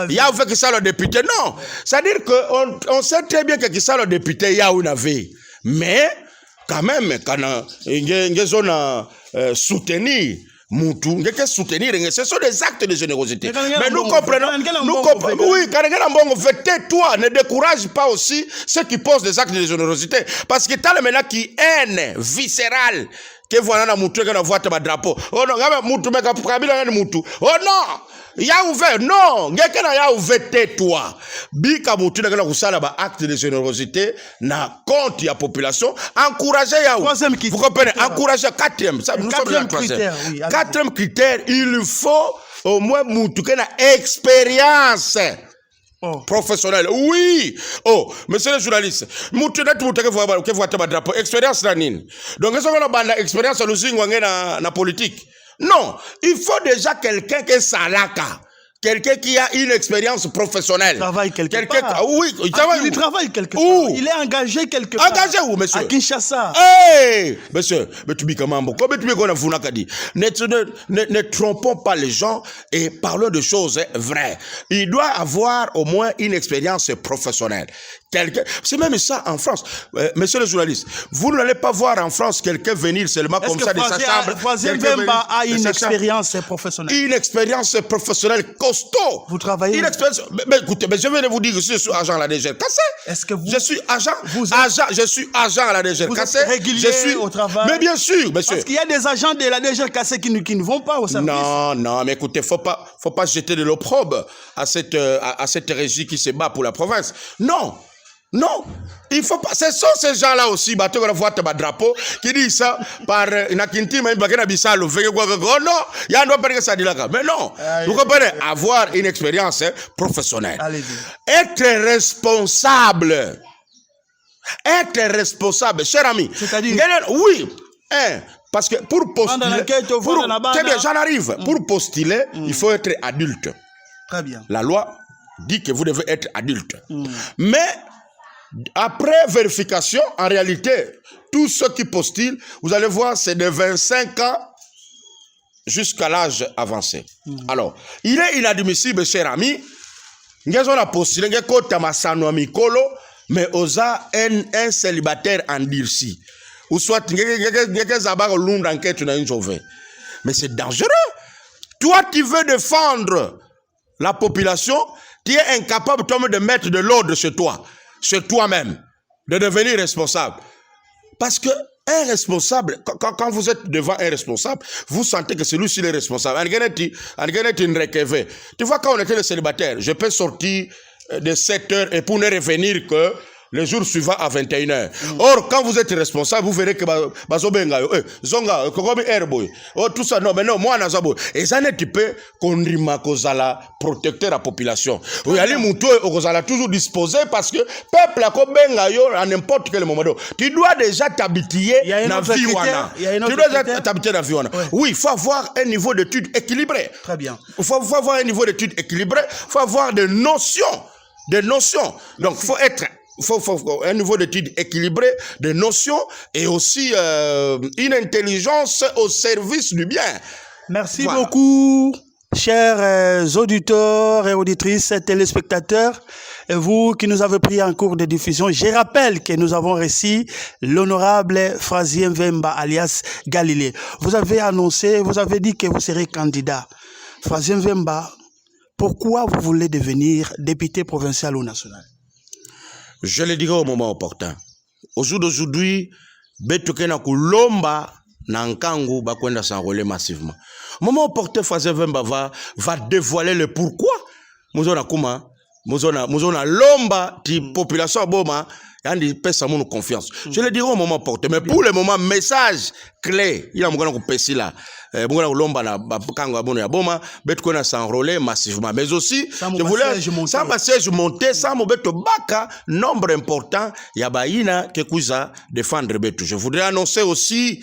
Il y a fait que ça le député. Non. C'est-à-dire qu'on sait très bien que ça le député, il y a une vie. Mais, quand même, quand on a soutenu, soutenir, ce sont des actes de générosité. Mais nous comprenons, oui, tais-toi, ne décourage pas aussi ceux qui posent des actes de générosité. Parce que tu as le maintenant qui haine viscérale, que voilà, na mutu, que na voit ta drapeau. Oh non, mutu, meka, kabila, mutu. Oh non! Ya ouvert, non, ngekena ya ouvert tais-toi. Bika mutu na kusala ba acte de générosité na compte ya population, encourager ya ou. Vous comprenez? Encourager quatrième, ça nous sommes dans troisième. Quatrième critère, il faut au moins mutu na expérience. Professionnel, oui. Oh, monsieur le journaliste, mutu na tu mutake voit ta drapeau, expérience na nini. Donc est-ce qu'on a banda expérience à l'usine na politique? Non, il faut déjà quelqu'un qui est salaka. Quelqu'un qui a une expérience professionnelle. Il travaille quelque part. Oui, il travaille quelque part. Il est engagé quelque part. Engagé où, monsieur? À Kinshasa. Hey, monsieur, mais tu dis comment? Comme tu dis qu'on a voulu dit. Ne trompons pas les gens et parlons de choses vraies. Il doit avoir au moins une expérience professionnelle. C'est même ça en France. Monsieur le journaliste, vous n'allez pas voir en France quelqu'un venir seulement comme ça de sa chambre. Frazien Vemba a une expérience professionnelle. Une expérience professionnelle costaud. Vous travaillez. Une expérience. Mais écoutez, mais je viens de vous dire que je suis agent à la DGR Cassé. Est-ce que vous. Je suis agent. Je suis agent à la DGR Cassé. Régulier au travail. Mais bien sûr, monsieur. Parce qu'il y a des agents de la DGR Cassé qui ne vont pas au service. Non, mais écoutez, faut pas jeter de l'opprobre à cette régie qui se bat pour la province. Non, il faut pas. Ce sont ces gens-là aussi, bateau qu'on voit ta drapeau, qui disent ça par Nakinti, mais Bakena Bissalo, fait quoi que non, il y a un autre personne ça dit là. Mais non, vous comprenez, avoir une expérience professionnelle. Allez-y. Être responsable, cher ami. C'est-à-dire. Oui, parce que pour postuler. Très bien, j'en arrive. Pour postuler, il faut être adulte. Très bien. La loi dit que vous devez être adulte. Mais après vérification, en réalité, tous ceux qui postulent, vous allez voir, c'est de 25 ans jusqu'à l'âge avancé. Alors, il est inadmissible, cher ami, nous avons postulé, mais osa un célibataire endurci. Ou soit, mais c'est dangereux. Toi, tu veux défendre la population, tu es incapable toi-même de mettre de l'ordre chez toi. Chez toi-même, de devenir responsable. Parce que un responsable, quand vous êtes devant un responsable, vous sentez que celui-ci est responsable. Tu vois, quand on était le célibataire, je peux sortir de 7 heures et pour ne revenir que le jour suivant à 21h. Or, quand vous êtes responsable, vous verrez que Zonga, Kokobi Airboy, tout ça, non, mais non, moi, Nazabo. Et ça n'est pas qu'on rima kozala protecteur à la population. Oui, allez, Moutou, kozala toujours disposé parce que peuple a kobenga yo à n'importe quel moment. Tu dois déjà t'habituer dans la vie. Tu dois déjà t'habituer dans la vie. Oui, il faut avoir un niveau d'études équilibré. Très bien. Il faut avoir un niveau d'études équilibré. Il faut avoir des notions. Donc, il faut être. Il faut un niveau d'études équilibré, des notions et aussi une intelligence au service du bien. Merci beaucoup, chers auditeurs et auditrices, téléspectateurs, et vous qui nous avez pris en cours de diffusion. Je rappelle que nous avons reçu l'honorable Frazien Vemba alias Galilée. Vous avez annoncé, vous avez dit que vous serez candidat. Frazien Vemba, pourquoi vous voulez devenir député provincial ou national? Je le dirai au moment opportun. Au jour d'aujourd'hui, Betoke na kulomba na nkangu bakwenda s'enrôler massivement. Au moment opportun, Frazien Vemba va dévoiler le pourquoi. Muzona kuma, muzona lomba ti population boma Il peut savoir nos confiance. Je le dirai au moment porté. Mais pour le moment, message clé. Il y a un moment là. S'enrôler massivement. Mais aussi, je voulais, sans passage monter, sans mobeto baka, nombre important, yabaïna, kekuza, défendre betu. Je voudrais annoncer aussi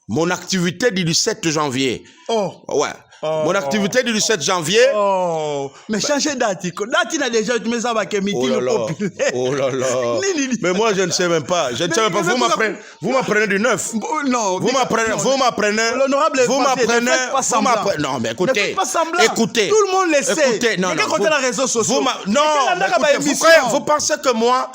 mon activité du 17 janvier. Oh. Ouais. Mon activité du 17 janvier. Oh, mais changer date. Date, il a déjà dit, mais ça va que meeting populaire. Oh là là. Mais moi, je ne sais même pas. Je ne sais même pas. Vous m'apprenez du 9. Non. Vous m'apprenez. L'honorable Non, mais écoutez. Écoutez. Tout le monde le sait. Écoutez. Non, quelqu'un compte les réseaux sociaux. Non. Vous pensez que moi.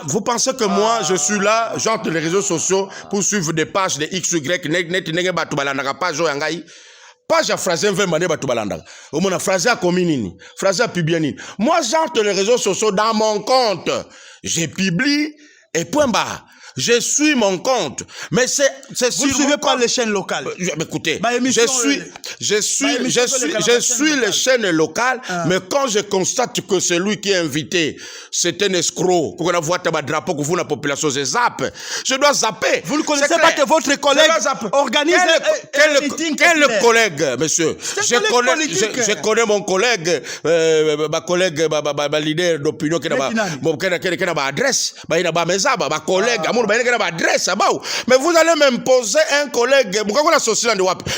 Vous pensez que moi, je suis là, j'entre les réseaux sociaux pour suivre des pages de XY, page à phrase on a phrase à communini, phrase à publier. Moi, j'entre les réseaux sociaux dans mon compte. Je publie et point barre. Je suis mon compte. Mais c'est vous ne suivez pas les chaînes locales. Écoutez, je suis les chaînes locales, mais quand je constate que celui qui est invité, c'est un escroc, qu'on a voit un drapeau, que vous la population, je zappe. Je dois zapper. Vous ne connaissez pas que votre collègue organise un meeting. Quel collègue, monsieur? Je connais mon collègue, ma collègue, ma leader d'opinion qui n'a pas adresse, il n'a pas mes ma collègue, mais vous allez m'imposer un collègue.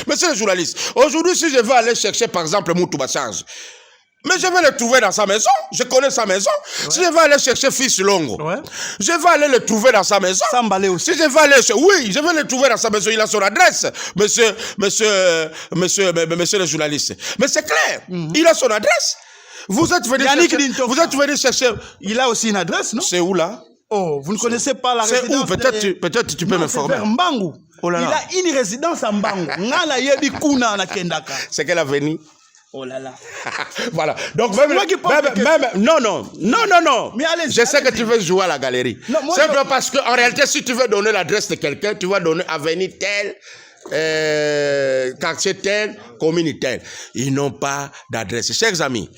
Monsieur le journaliste, aujourd'hui, si je veux aller chercher, par exemple, Moutouba Charge, mais je vais le trouver dans sa maison. Je connais sa maison. Ouais. Si je vais aller chercher Fils Longo, je vais aller le trouver dans sa maison. Sambalé aussi. Si je vais aller, oui, je vais le trouver dans sa maison. Il a son adresse, monsieur le journaliste. Mais c'est clair, il a son adresse. Vous êtes venu chercher. Il a aussi une adresse, non? C'est où là? Oh, vous ne connaissez pas la résidence. C'est où? Peut-être tu peux m'informer. C'est Mbangu. Oh là là. Il a une résidence à Mbangu. C'est quelle avenue? Oh là là. Voilà. Donc, non. Mais je sais que tu veux jouer à la galerie. C'est parce qu'en réalité, si tu veux donner l'adresse de quelqu'un, tu vas donner avenue telle, quartier tel, commune tel. Ils n'ont pas d'adresse. Chers amis,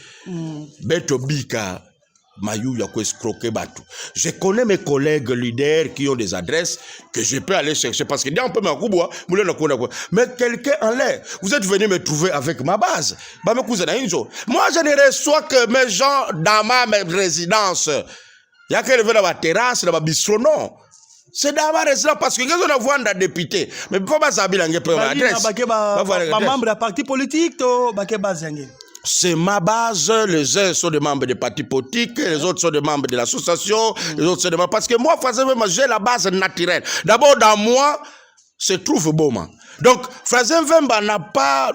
Beto Bika, je connais mes collègues leaders qui ont des adresses que je peux aller chercher parce que mais quelqu'un en l'air, vous êtes venu me trouver avec ma base. Moi, je ne reçois que mes gens dans ma résidence. Il y a quelqu'un dans ma terrasse, dans ma bistrot, non. C'est dans ma résidence parce que nous avons des députés. Mais il faut pas savoir l'adresse. Membre d'un parti politique, c'est ma base, les uns sont des membres des partis politiques, les autres sont des membres de l'association, les autres sont des membres... Parce que moi, j'ai la base naturelle. D'abord, dans moi, se trouve Boma. Donc, Frazen Vemba n'a pas...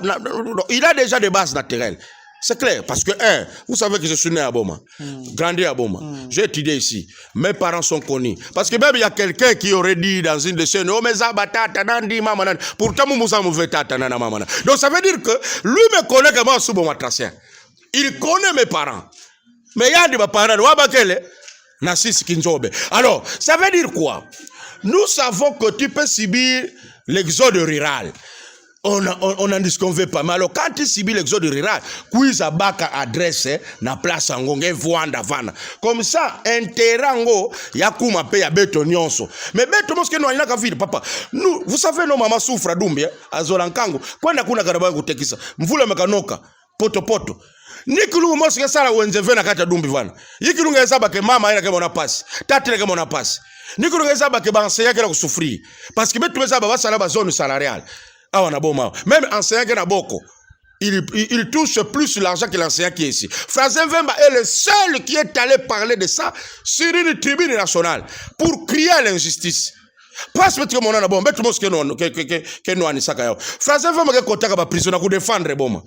Il a déjà des bases naturelles. C'est clair, parce que, vous savez que je suis né à Boma, grandi à Boma, j'ai étudié ici, mes parents sont connus. Parce que même il y a quelqu'un qui aurait dit dans une des chaînes, oh mais Zabatata, Nandi, Mamana, pourtant Moussa Mouvetata, Nana, Mamana. Donc ça veut dire que lui me connaît comme un sous-Boma tracien. Il connaît mes parents. Mais il y a des parents, Wabakele, Nassis Kinzobe. Alors, ça veut dire quoi? Nous savons que tu peux subir l'exode rural. On en disconvient pas. Mais alors, quand tu subis l'exode rural, Kouiza Baka adresse na place Ngongé Voanda Vana. Comme ça, un terrango, Yakouma paye à Beto Nyonso. Mais Beto Moske no inaka vide, papa. Nous, vous savez, nos mamans souffrent d'Umbia, à Zolankango. Quand on a kuna Karabango Tekisa, Mvula Mekanoka, Poto. Nikulu Moske Sala Wenzeve na Kata Dumbi Vana. Yikilu Ngezaba ke mama ina ke mona passe. Tati ke mona passe. Nikulu Ngezaba ke banseya ke la souffrir. Parce que Beto Ngezaba va sala ba zone salariale. Même enseignant qui est Boko, il touche plus l'argent que l'enseignant qui est ici. Frazen Vemba est le seul qui est allé parler de ça sur une tribune nationale pour crier à l'injustice. Pas ce que mon a bon, mais tout le monde que nous anisaka. Frazen Vemba est content à prison pour défendre Boma.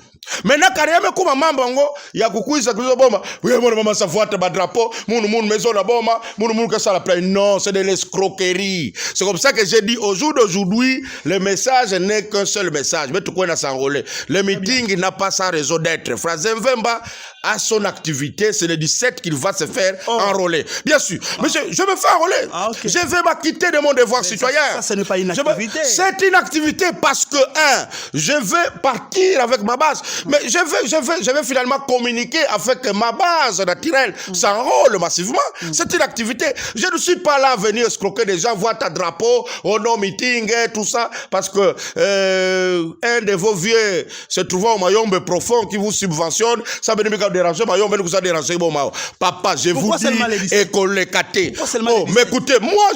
Maintenant, carrément, comme Mambango, il y a beaucoup de Boma. Oui, mon maman, ça voit un drapeau, mon maison à Boma, mon que ça la plaît. Non, c'est de l'escroquerie. C'est comme ça que j'ai dit au jour d'aujourd'hui, le message n'est qu'un seul message. Mais tout le monde a s'enrôlé. Le meeting n'a pas sa raison d'être. Frazen Vemba a son activité, c'est le 17 qu'il va se faire enrôler. Bien sûr. Mais je me fais enrôler. Je vais m'acquitter de mon devoir devoir citoyen. Ça, ce n'est pas une activité. C'est une activité parce que, je vais partir avec ma base. Mais je vais finalement communiquer avec ma base naturelle. Ça enrôle massivement. C'est une activité. Je ne suis pas là à venir escroquer des gens, voir ta drapeau, au nom meeting, tout ça, parce que un de vos vieux se trouvant au Mayombe profond qui vous subventionne, ça veut dire que déranger Mayombe, vous a dérangé bon Mao. Papa, je vous dis, et qu'on les caté. Oh, mais écoutez, moi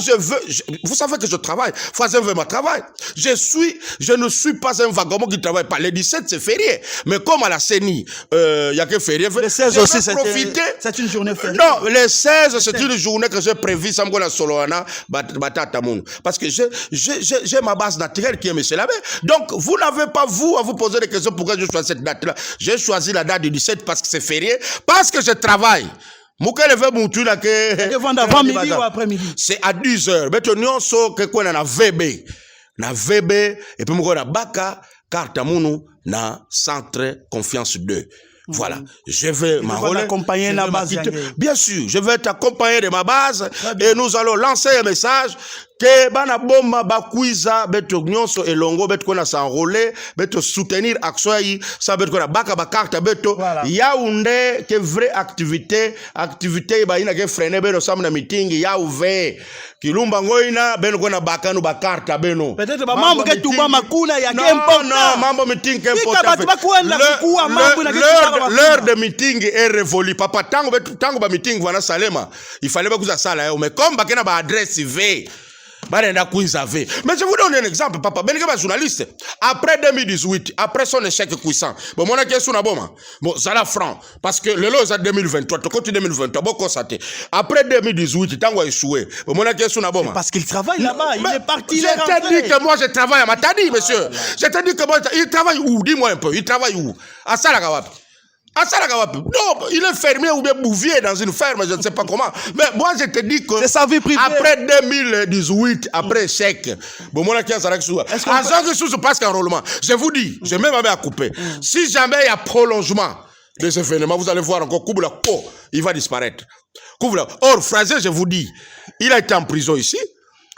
vous savez que je travaille. Faisez ma travail. Je ne suis pas un vagabond qui travaille pas. Les 17 c'est férié. Mais comme à la CENI, il y a que férié. Les 16 aussi, c'est une journée fériée. Non, les 16 c'est une journée que j'ai prévue, ça me connaît Soloana, Batatamoun. Parce que j'ai ma base naturelle qui est M. Labé. Donc, vous n'avez pas, vous, à vous poser des questions pourquoi je choisis cette date-là. J'ai choisi la date du 17 parce que c'est férié, parce que je travaille. Avant midi ou après midi? C'est à 10h. Mais nous sommes na VB. Na VB, et puis nous avons Baka, carte na centre confiance 2. Voilà, je vais m'accompagner de ma base. Bien sûr, je vais t'accompagner de ma base et nous allons lancer un message que bana bomba bakwiza beto nyonso elongo beto kona s'enrôler beto soutenir action yi ça beto kona baka bakarte beto Yaoundé que vraie activité ba ina ke freiner beno samna meeting ya ouvé Kilumba ngoina beno kona bakanu bakarta beno peut-être ba mambo ke tuba makuna ya kempo non mambo meeting kempo l'heure de meeting est révolue papa tango ba meeting wana salema il fallait pas que ça sala mais comme bakena ba adresse V. Mais je vous donne un exemple, papa. Ben journaliste. Après 2018, après son échec puissant, bon, mon question na bon, ça la franc, parce que le lot est 2023, tu continues 2023, bon constaté. Après 2018, tant qu'on a échoué, bon, mon question na bon. Parce qu'il travaille là-bas, il est parti. Je t'ai dit que moi je travaille à Matadi, monsieur. Je t'ai dit que moi, il travaille où? Dis-moi un peu, il travaille où? À Salagawap. Non, il est fermier ou bien bouvier dans une ferme, je ne sais pas comment. Mais moi, je te dis que c'est sa vie privée. Après 2018, après échec, bon, moi, qui a ça se passe qu'enrôlement. Je vous dis, je mets ma main à couper. Si jamais il y a prolongement de ce phénomène, vous allez voir encore Koubla, il va disparaître. Or, Fraser, je vous dis, il a été en prison ici.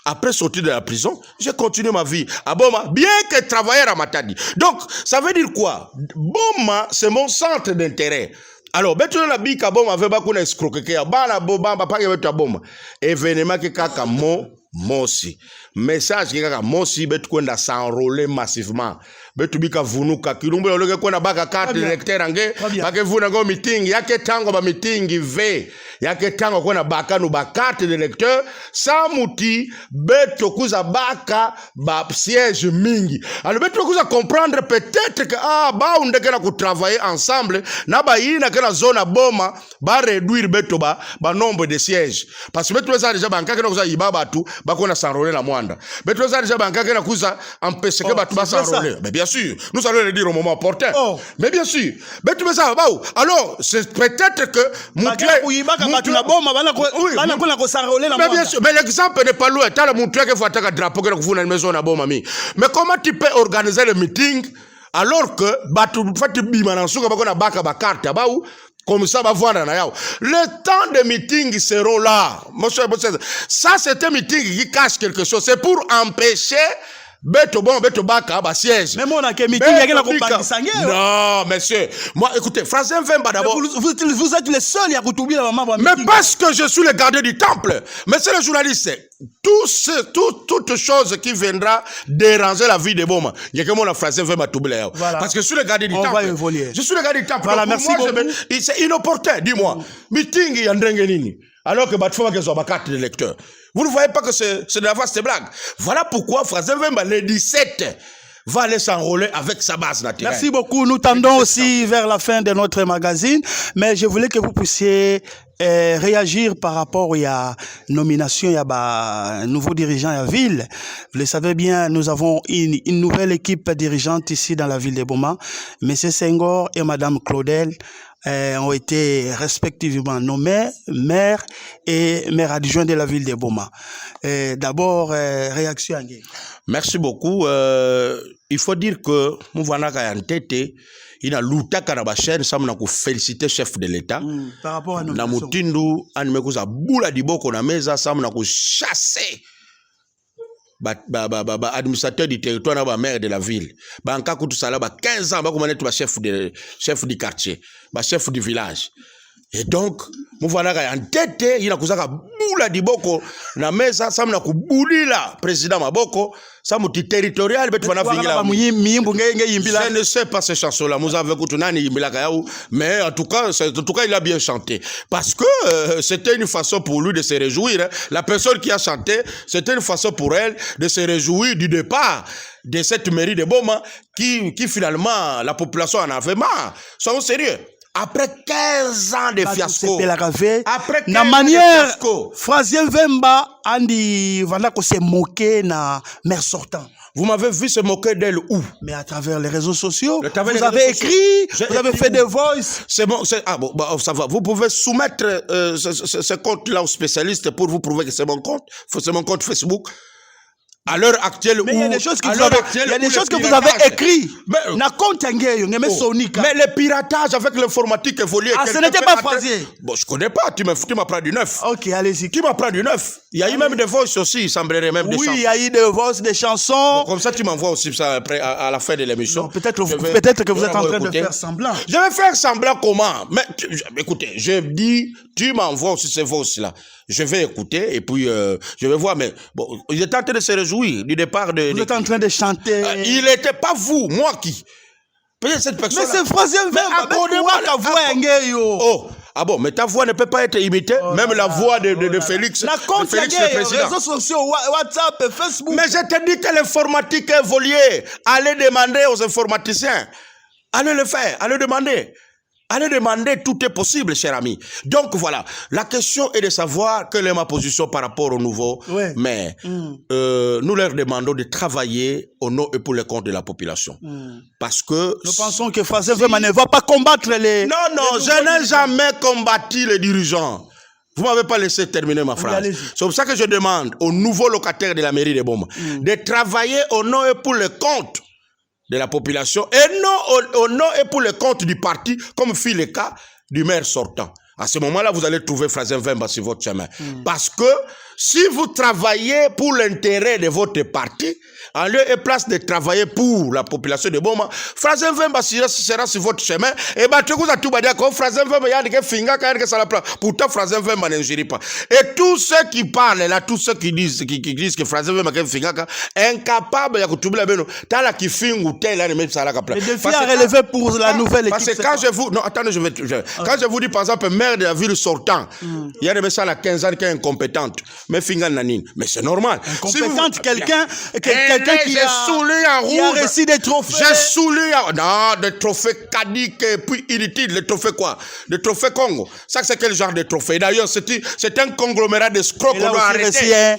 Après sortir de la prison, j'ai continué ma vie à Boma, bien que travailleur à Matadi. Donc, ça veut dire quoi? Boma, c'est mon centre d'intérêt. Alors, betu na bika Boma veut pas qu'on escroque que bana Boma pas que betu Boma. Événement que kaka mosi. Message que kaka mosi betu qu'on a s'enrôler massivement. Betu bika vunuka kilumbe loge qu'on a baka carte d'électeur ange, baka vuna go meeting, yake tango ba meeting ve. Yake tango kuna baka no ba carte d'électeur, samuti betu kuza baka ba siège mingi. Alors betu kuza comprendre peut-être que ba undeke na ku travailler ensemble na ba yina que la zone Boma ba réduire betu ba nombre de sièges. Parce que betu ça déjà banka que na kuza ibaba tu ba kona s'enrôler la mwanda. Betu ça déjà banka que na kuza empêcher que ba tu ba s'enrôler. Mais bien sûr, nous allons le dire au moment opportun. Mais bien sûr, betu ça ba alors c'est peut-être que mais bien sûr, mais l'exemple n'est pas loin. T'as le montré que faut attaquer drapeau que vous n'avez maison na bombe ami. Mais comment tu peux organiser le meeting alors que batu fati bima na suka bako na baka bakarte baou comme ça va voir na yao. Le temps de meeting seront là. Monsieur, ça c'est un meeting qui cache quelque chose. C'est pour empêcher beto baka ba siège. Mais mon meeting il y a na kombangisange. Non, monsieur. Moi écoutez, Français Mvemba d'abord. Vous êtes les seuls à Koutoubi la maman. Mais parce que je suis le gardien du temple. Mais c'est le journaliste. Toute chose qui viendra déranger la vie de Boma. Il y a que mon Français Mvemba Toubile. Parce que je suis le gardien du temple. On va évoluer. Je suis le gardien du temple. Voilà, merci beaucoup. C'est inopportun, dis-moi. Meeting il y a ndengenini. Alors que Batfoma que soit ma carte de lecteur. Vous ne voyez pas que c'est de la vaste blague. Voilà pourquoi Fraser Vemba, le 17, va aller s'enrôler avec sa base naturelle. Merci beaucoup. Nous tendons aussi vers la fin de notre magazine. Mais je voulais que vous puissiez réagir par rapport à la nomination, il y a un nouveau dirigeant à la ville. Vous le savez bien, nous avons une nouvelle équipe dirigeante ici dans la ville de Boma. M. Senghor et Mme Claudel ont été respectivement nommés maire et maire adjoint de la ville de Boma. D'abord, réaction. Merci beaucoup. Il faut dire que Mouwana Kayantete, il a lutté à la chaîne, ça m'a félicité le chef de l'État. Par rapport à nous. Namutindu, animekuza boula di boko na meza, ça m'a chassé administrateur du territoire, ba maire de la ville. Ba nka kutu sala ba 15 ans ba ko manetu ba chef du quartier, ba chef du village. Et donc, nous voilà en tête, il a kusaka boula di boko na mesa ça na kubulila président maboko ça muti territorial betu bana vingila. Je ne sais pas ces chansons là, nous avons écouté nani yimbila kayau, mais en tout cas il a bien chanté parce que c'était une façon pour lui de se réjouir, hein. La personne qui a chanté, c'était une façon pour elle de se réjouir du départ de cette mairie de Boma qui finalement la population en avait marre. Soyons sérieux. Après 15 ans de fiasco, après 15 ans de fiasco, Frazien Vemba Andi Vandako s'est moqué na maire sortant. Vous m'avez vu se moquer d'elle où? Mais à travers les réseaux sociaux. Vous avez écrit, vous avez fait des voices. C'est bon, ça va. Vous pouvez soumettre ce compte-là aux spécialistes pour vous prouver que c'est mon compte. C'est mon compte Facebook. À l'heure actuelle, mais il y a des choses que vous avez écrites. Mais le piratage avec l'informatique évolue. Ah, ce n'était pas Frazien. Bon, je connais pas. Tu m'as pris du neuf. Ok, allez-y. Tu m'as pris du neuf. Il y a eu même des voix aussi, il semblerait même des chansons. Oui, il y a eu des voix, des chansons. Bon, comme ça, tu m'envoies aussi ça après, à la fin de l'émission. Peut-être que vous êtes en train de faire semblant. Je vais faire semblant comment? Mais écoutez, je dis, tu m'envoies aussi ces voix là. Je vais écouter et puis je vais voir. Mais bon, il était en train de se réjouir du départ de. Vous êtes en train de chanter. Il n'était pas vous, moi qui. Peut-être cette personne. Mais c'est Frazien Vemba. Oh, ah bon, mais ta voix ne peut pas être imitée, même la voix de Félix. La compte le président. Réseaux sociaux, WhatsApp, Facebook. Mais je te dis que l'informatique évolue. Allez demander aux informaticiens. Allez le faire, allez demander. Allez demander, tout est possible, cher ami. Donc voilà, la question est de savoir quelle est ma position par rapport au nouveau maire. Nous leur demandons de travailler au nom et pour le compte de la population. Parce que... Nous pensons que Frazien Vemba ne va pas combattre les... Non, je n'ai jamais combattu les dirigeants. Vous ne m'avez pas laissé terminer ma phrase. C'est pour ça que je demande aux nouveaux locataires de la mairie de Boma de travailler au nom et pour le compte de la population et non au nom et pour le compte du parti, comme fit le cas du maire sortant. À ce moment-là, vous allez trouver Frazien Vemba sur votre chemin. Parce que si vous travaillez pour l'intérêt de votre parti, en lieu et place de travailler pour la population de Boma, Frazien Vemba sera sur votre chemin. Et bien, tu vas tout dire que Frazien Vemba, il y a des finga, pourtant Frazien Vemba n'ingérit pas. Et tous ceux qui parlent là, tous ceux qui disent que Frazien Vemba est finga, incapable, il y a que tout le monde, t'as la qui finga ou tel, là, même ça là, le défi à relever pour la nouvelle équipe. Parce que quand je vous, non, attendez, quand je vous dis par exemple, maire de la ville sortant, il y a des messieurs à la 15 ans qui est incompétente. Mais finga nanine. Mais c'est normal. Incompétente, si quelqu'un qui a réussi des trophées. J'ai saoulé, non, des trophées cadiques et puis inutiles. Les trophées quoi? Des trophées Congo. Ça, c'est quel genre de trophée? D'ailleurs, c'est un conglomérat de scrocs qu'on doit arrêter.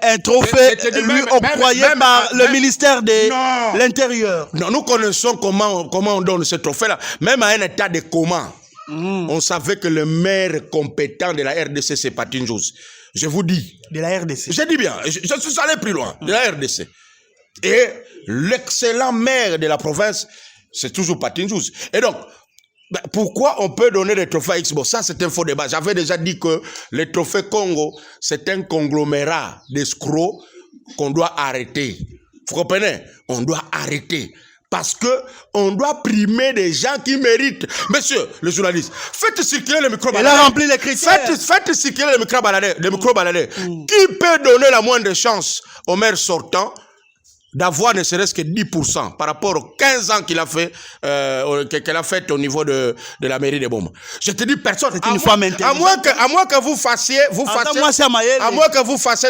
Un trophée lui octroyé par le ministère de l'Intérieur. Non, nous connaissons comment on donne ce trophée-là. Même à un état de coma. On savait que le maire compétent de la RDC, c'est Patinjous. Je vous dis. De la RDC. Je dis bien, je suis allé plus loin. De la RDC. Et l'excellent maire de la province, c'est toujours Patinjous. Et donc, pourquoi on peut donner des trophées à X? Bon, ça c'est un faux débat. J'avais déjà dit que les trophées Congo, c'est un conglomérat d'escrocs qu'on doit arrêter. Vous comprenez? On doit arrêter. Parce que on doit primer des gens qui méritent. Monsieur, le journaliste, faites circuler le micro-baladeur. Il a rempli les critères. Faites circuler le micro-baladeur. Qui peut donner la moindre chance au maire sortant d'avoir ne serait-ce que 10% par rapport aux 15 ans qu'elle a fait au niveau de la mairie de Boma. Je te dis personne. À moins que vous fassiez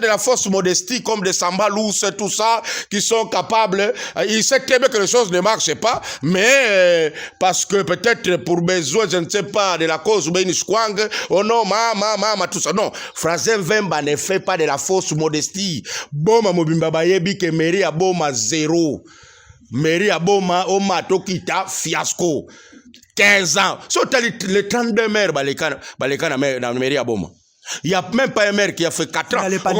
de la fausse modestie comme des sambalous et tout ça qui sont capables. Il sait très bien que les choses ne marchent pas, mais parce que peut-être pour besoin, je ne sais pas, de la cause ou bien oh non, tout ça. Non, Frazien Vemba ne fait pas de la fausse modestie. Boma mobimba bayebi ke mairie à Boma 0. Mairie à Boma, Oma Tokita, fiasco. 15 ans. Sur les 32 maires, dans la mairie à Boma. Il n'y a même pas un maire qui a fait 4 ans. Vous n'allez pas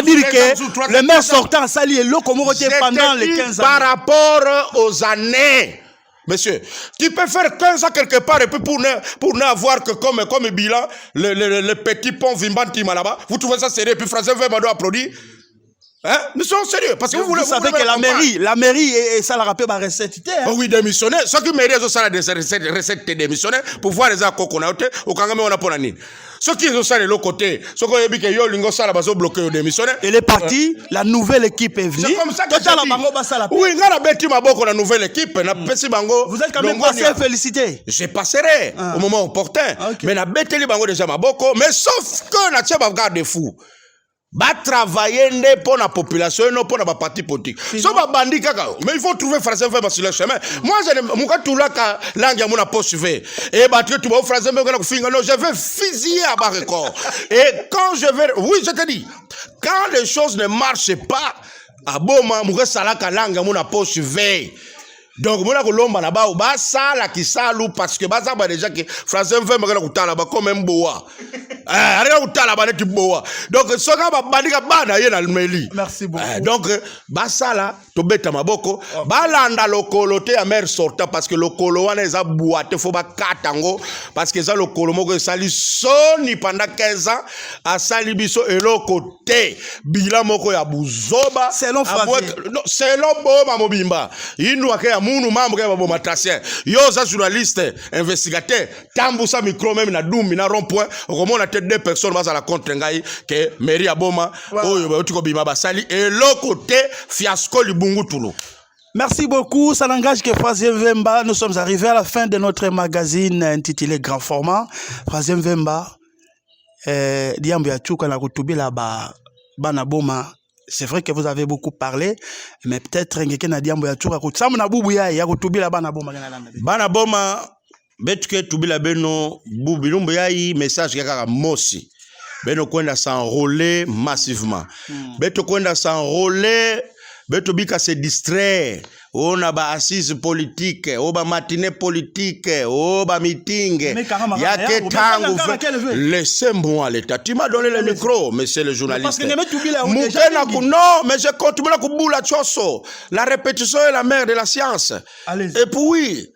dire que le maire sortant a sali et l'eau comme pendant les 15 ans. Par rapport aux années. Monsieur, tu peux faire 15 ans quelque part et puis pour n'avoir que comme bilan, le petit pont Vimbanti là-bas, vous trouvez ça sérieux et puis Français Vemado applaudit? Hein? Nous sommes sérieux parce que vous savez que la mairie et ça la rappelle ma recette. Oh oui, démissionner. Ceux qui méritent ça des recettes démissionner pour voir les accords qu'on a au Kangame on a pour la nid. Ceux qui sont ça de l'autre côté, ceux qui ont dit que yo lingo ça la base bloqué au démissionner. Elle est partie, la nouvelle équipe est venue. C'est comme ça que oui, on a bâti ma boko la nouvelle équipe, na pesi bango. Vous êtes quand même passé félicité. Je passerai au moment opportun. Mais na bêté li bango déjà ma boko, mais sauf que na tchè ba garde fou. Va travailler pour la population et non pour la parti politique. So ba bandi kaka, mais il faut trouver français faire sur le chemin. Moi je ne muka tout là ka langue ya mona poursuivre. Et ba tu vas français me ko finga non, je vais fusiller à bas record. Et quand je vais oui, je te dis, quand les choses ne marchent pas, à Boma muka sala ka langue ya mona poursuivre. Donc mona ko lomba na ba ba sala ki salu parce que ba za ba déjà que français me ko kutala ba comme mboa. Donc, ce merci beaucoup. Donc, basala, to beta maboko, balanda lokolo te amer sorta parce que lokolo wana eza boite faut ba katango parce que ça lokolo moko sali soni pendant 15 ans a sali biso eloko te bila moko ya buzoba selon Français. Non, selon Boma Mobimba. Inu ake ya munu mambo ke babo matasien. Yo za journaliste, investigateur, tambu sa micro même na dumbi na rond-point, okomona 2 personnes à la contre ngai que mairie aboma oyo tiko bima basali et l'autre côté fiasco libungu tulo. Merci beaucoup, ça n'engage que Frazien Vemba. Nous sommes arrivés à la fin de notre magazine intitulé Grand Format. Frazien Vemba diambo ya chuka na kutubila ba bana boma. C'est vrai que vous avez beaucoup parlé, mais peut-être ngeke na diambo ya chuka kutsamu na bubu ya kutubila bana boma bana boma. Betke tubila beno bubilumbu yai message kaka mosi beno kwenda s'enrôler massivement beto kwenda s'enrôler beto bika se distraire on a ba assise politique o ba matinée politique o ba meeting ya que tango laissez-moi l'état tu m'as donné le micro monsieur le journaliste non mais je continue à kubula choso la répétition est la mère de la science. Et puis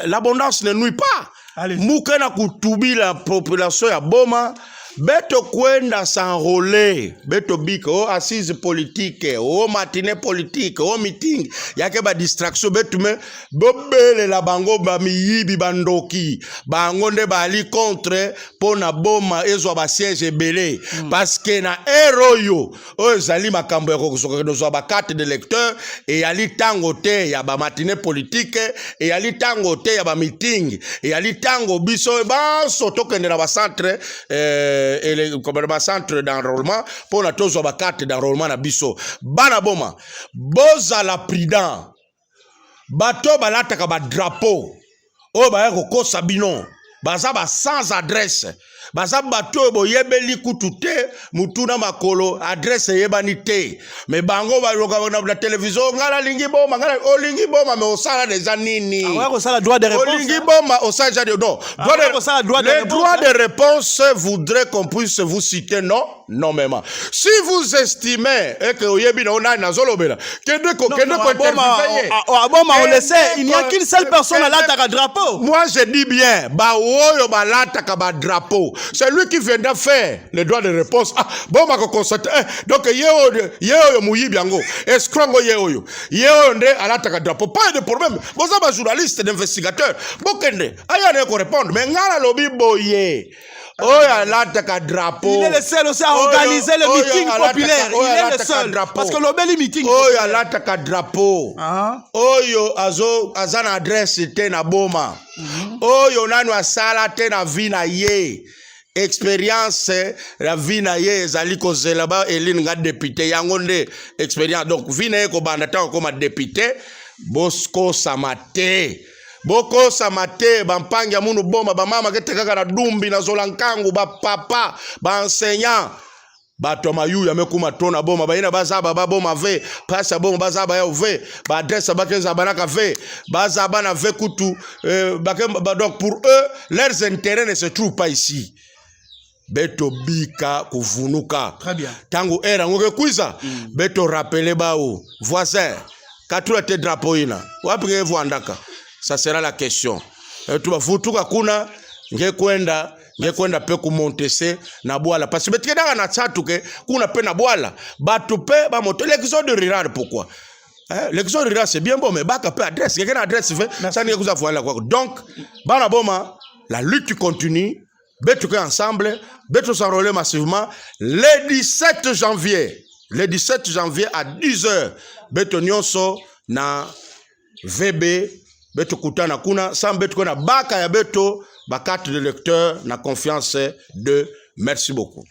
l'abondance ne nuit pas. Mukena kutubi la population ya Boma beto kwenda s'enrôler beto biko assise politique o matinée politique o meeting yake ba distraction beto me bobele la bango ba miyibi bandoki bango nde bali contre pona Boma ezwa ba siège belé parce que na eroyo o zali makambo ko so ba carte de lecteur et ali tango te ya ba matinée politique et ali tango te ya ba meeting et ali tango biso ba soto kende na ba centre et le centre d'enrôlement pour la tozo ba carte d'enrôlement na biso bana Boma boza la prudent bato balata ka ba drapeau o ba ko kosa bino baza ba sans adresse baza bato boyebeli kutute mutuna makolo adresse yebanite mais bango ba na télévision ngala lingi boma ngala olingi boma mais osala des anini ko sala droit de réponse olingi boma osala de non le droit de réponse voudrait qu'on puisse vous citer non même si vous estimez que oyebi na ona na zolobela kende ko boma on le sait il n'y a qu'une seule personne à la drapeau. Moi je dis bien ba oyo balata ka ba drapeau. C'est lui qui viendra faire le droit de réponse. Ah, bon, ma constate. Donc, yeo mouyibi yango. Escrongo yeo. Yeo nde alata ka drapeau. Pas de problème. Bon, ça va journaliste, d'investigateur. Bon, kende. Aya ne ko répondre. Mais ngala lobi boye. Oh, alata ka drapeau. Il est le seul aussi à organiser le meeting populaire. Il est le seul. Parce que l'obéli meeting. Oh, alata ka drapeau. Oh, yo azana adresse te na Boma. Oh, yo nanu asala te na vina ye. Expérience la vie na ye ezali ko zelaba elin nga député yangonde expérience donc vie na ye ko bandata comme député Bosco Samate Boko Samate bampangi munu Boma ba mama kete kaka na dumbi na zolankangu ba papa ba enseignant bato mayu ya mekuma tona Boma ba ina bazaba ba Boma ve pasa Boma bazaba ya ve ba adresse ba kenza banaka ve bazaba na ve kutu donc pour eux leurs intérêts ne se trouvent pas ici. Beto bika kuvunuka. Très bien. Tango era ngoke kuiza. Beto rappele bao voisin. Katula te drapeau ina. Wapi nge vuandaka. Ça sera la question. Tu vas foutu kakuna ngekwenda pe kumontese na boala parce que betikena na tsatu ke kuna pe na boala batu pe ba moto l'exode rural pourquoi l'exode rural c'est bien bon mais baka pe adresse quelqu'un adresse fait ça n'est que voilà quoi. Donc bana boma la lutte continue, betu que ensemble betu s'enrôler massivement le 17 janvier à 10h betu nyonso na VB betu kutana kuna sans betu kona baka ya betu ba carte de lecteur na confiance de. Merci beaucoup.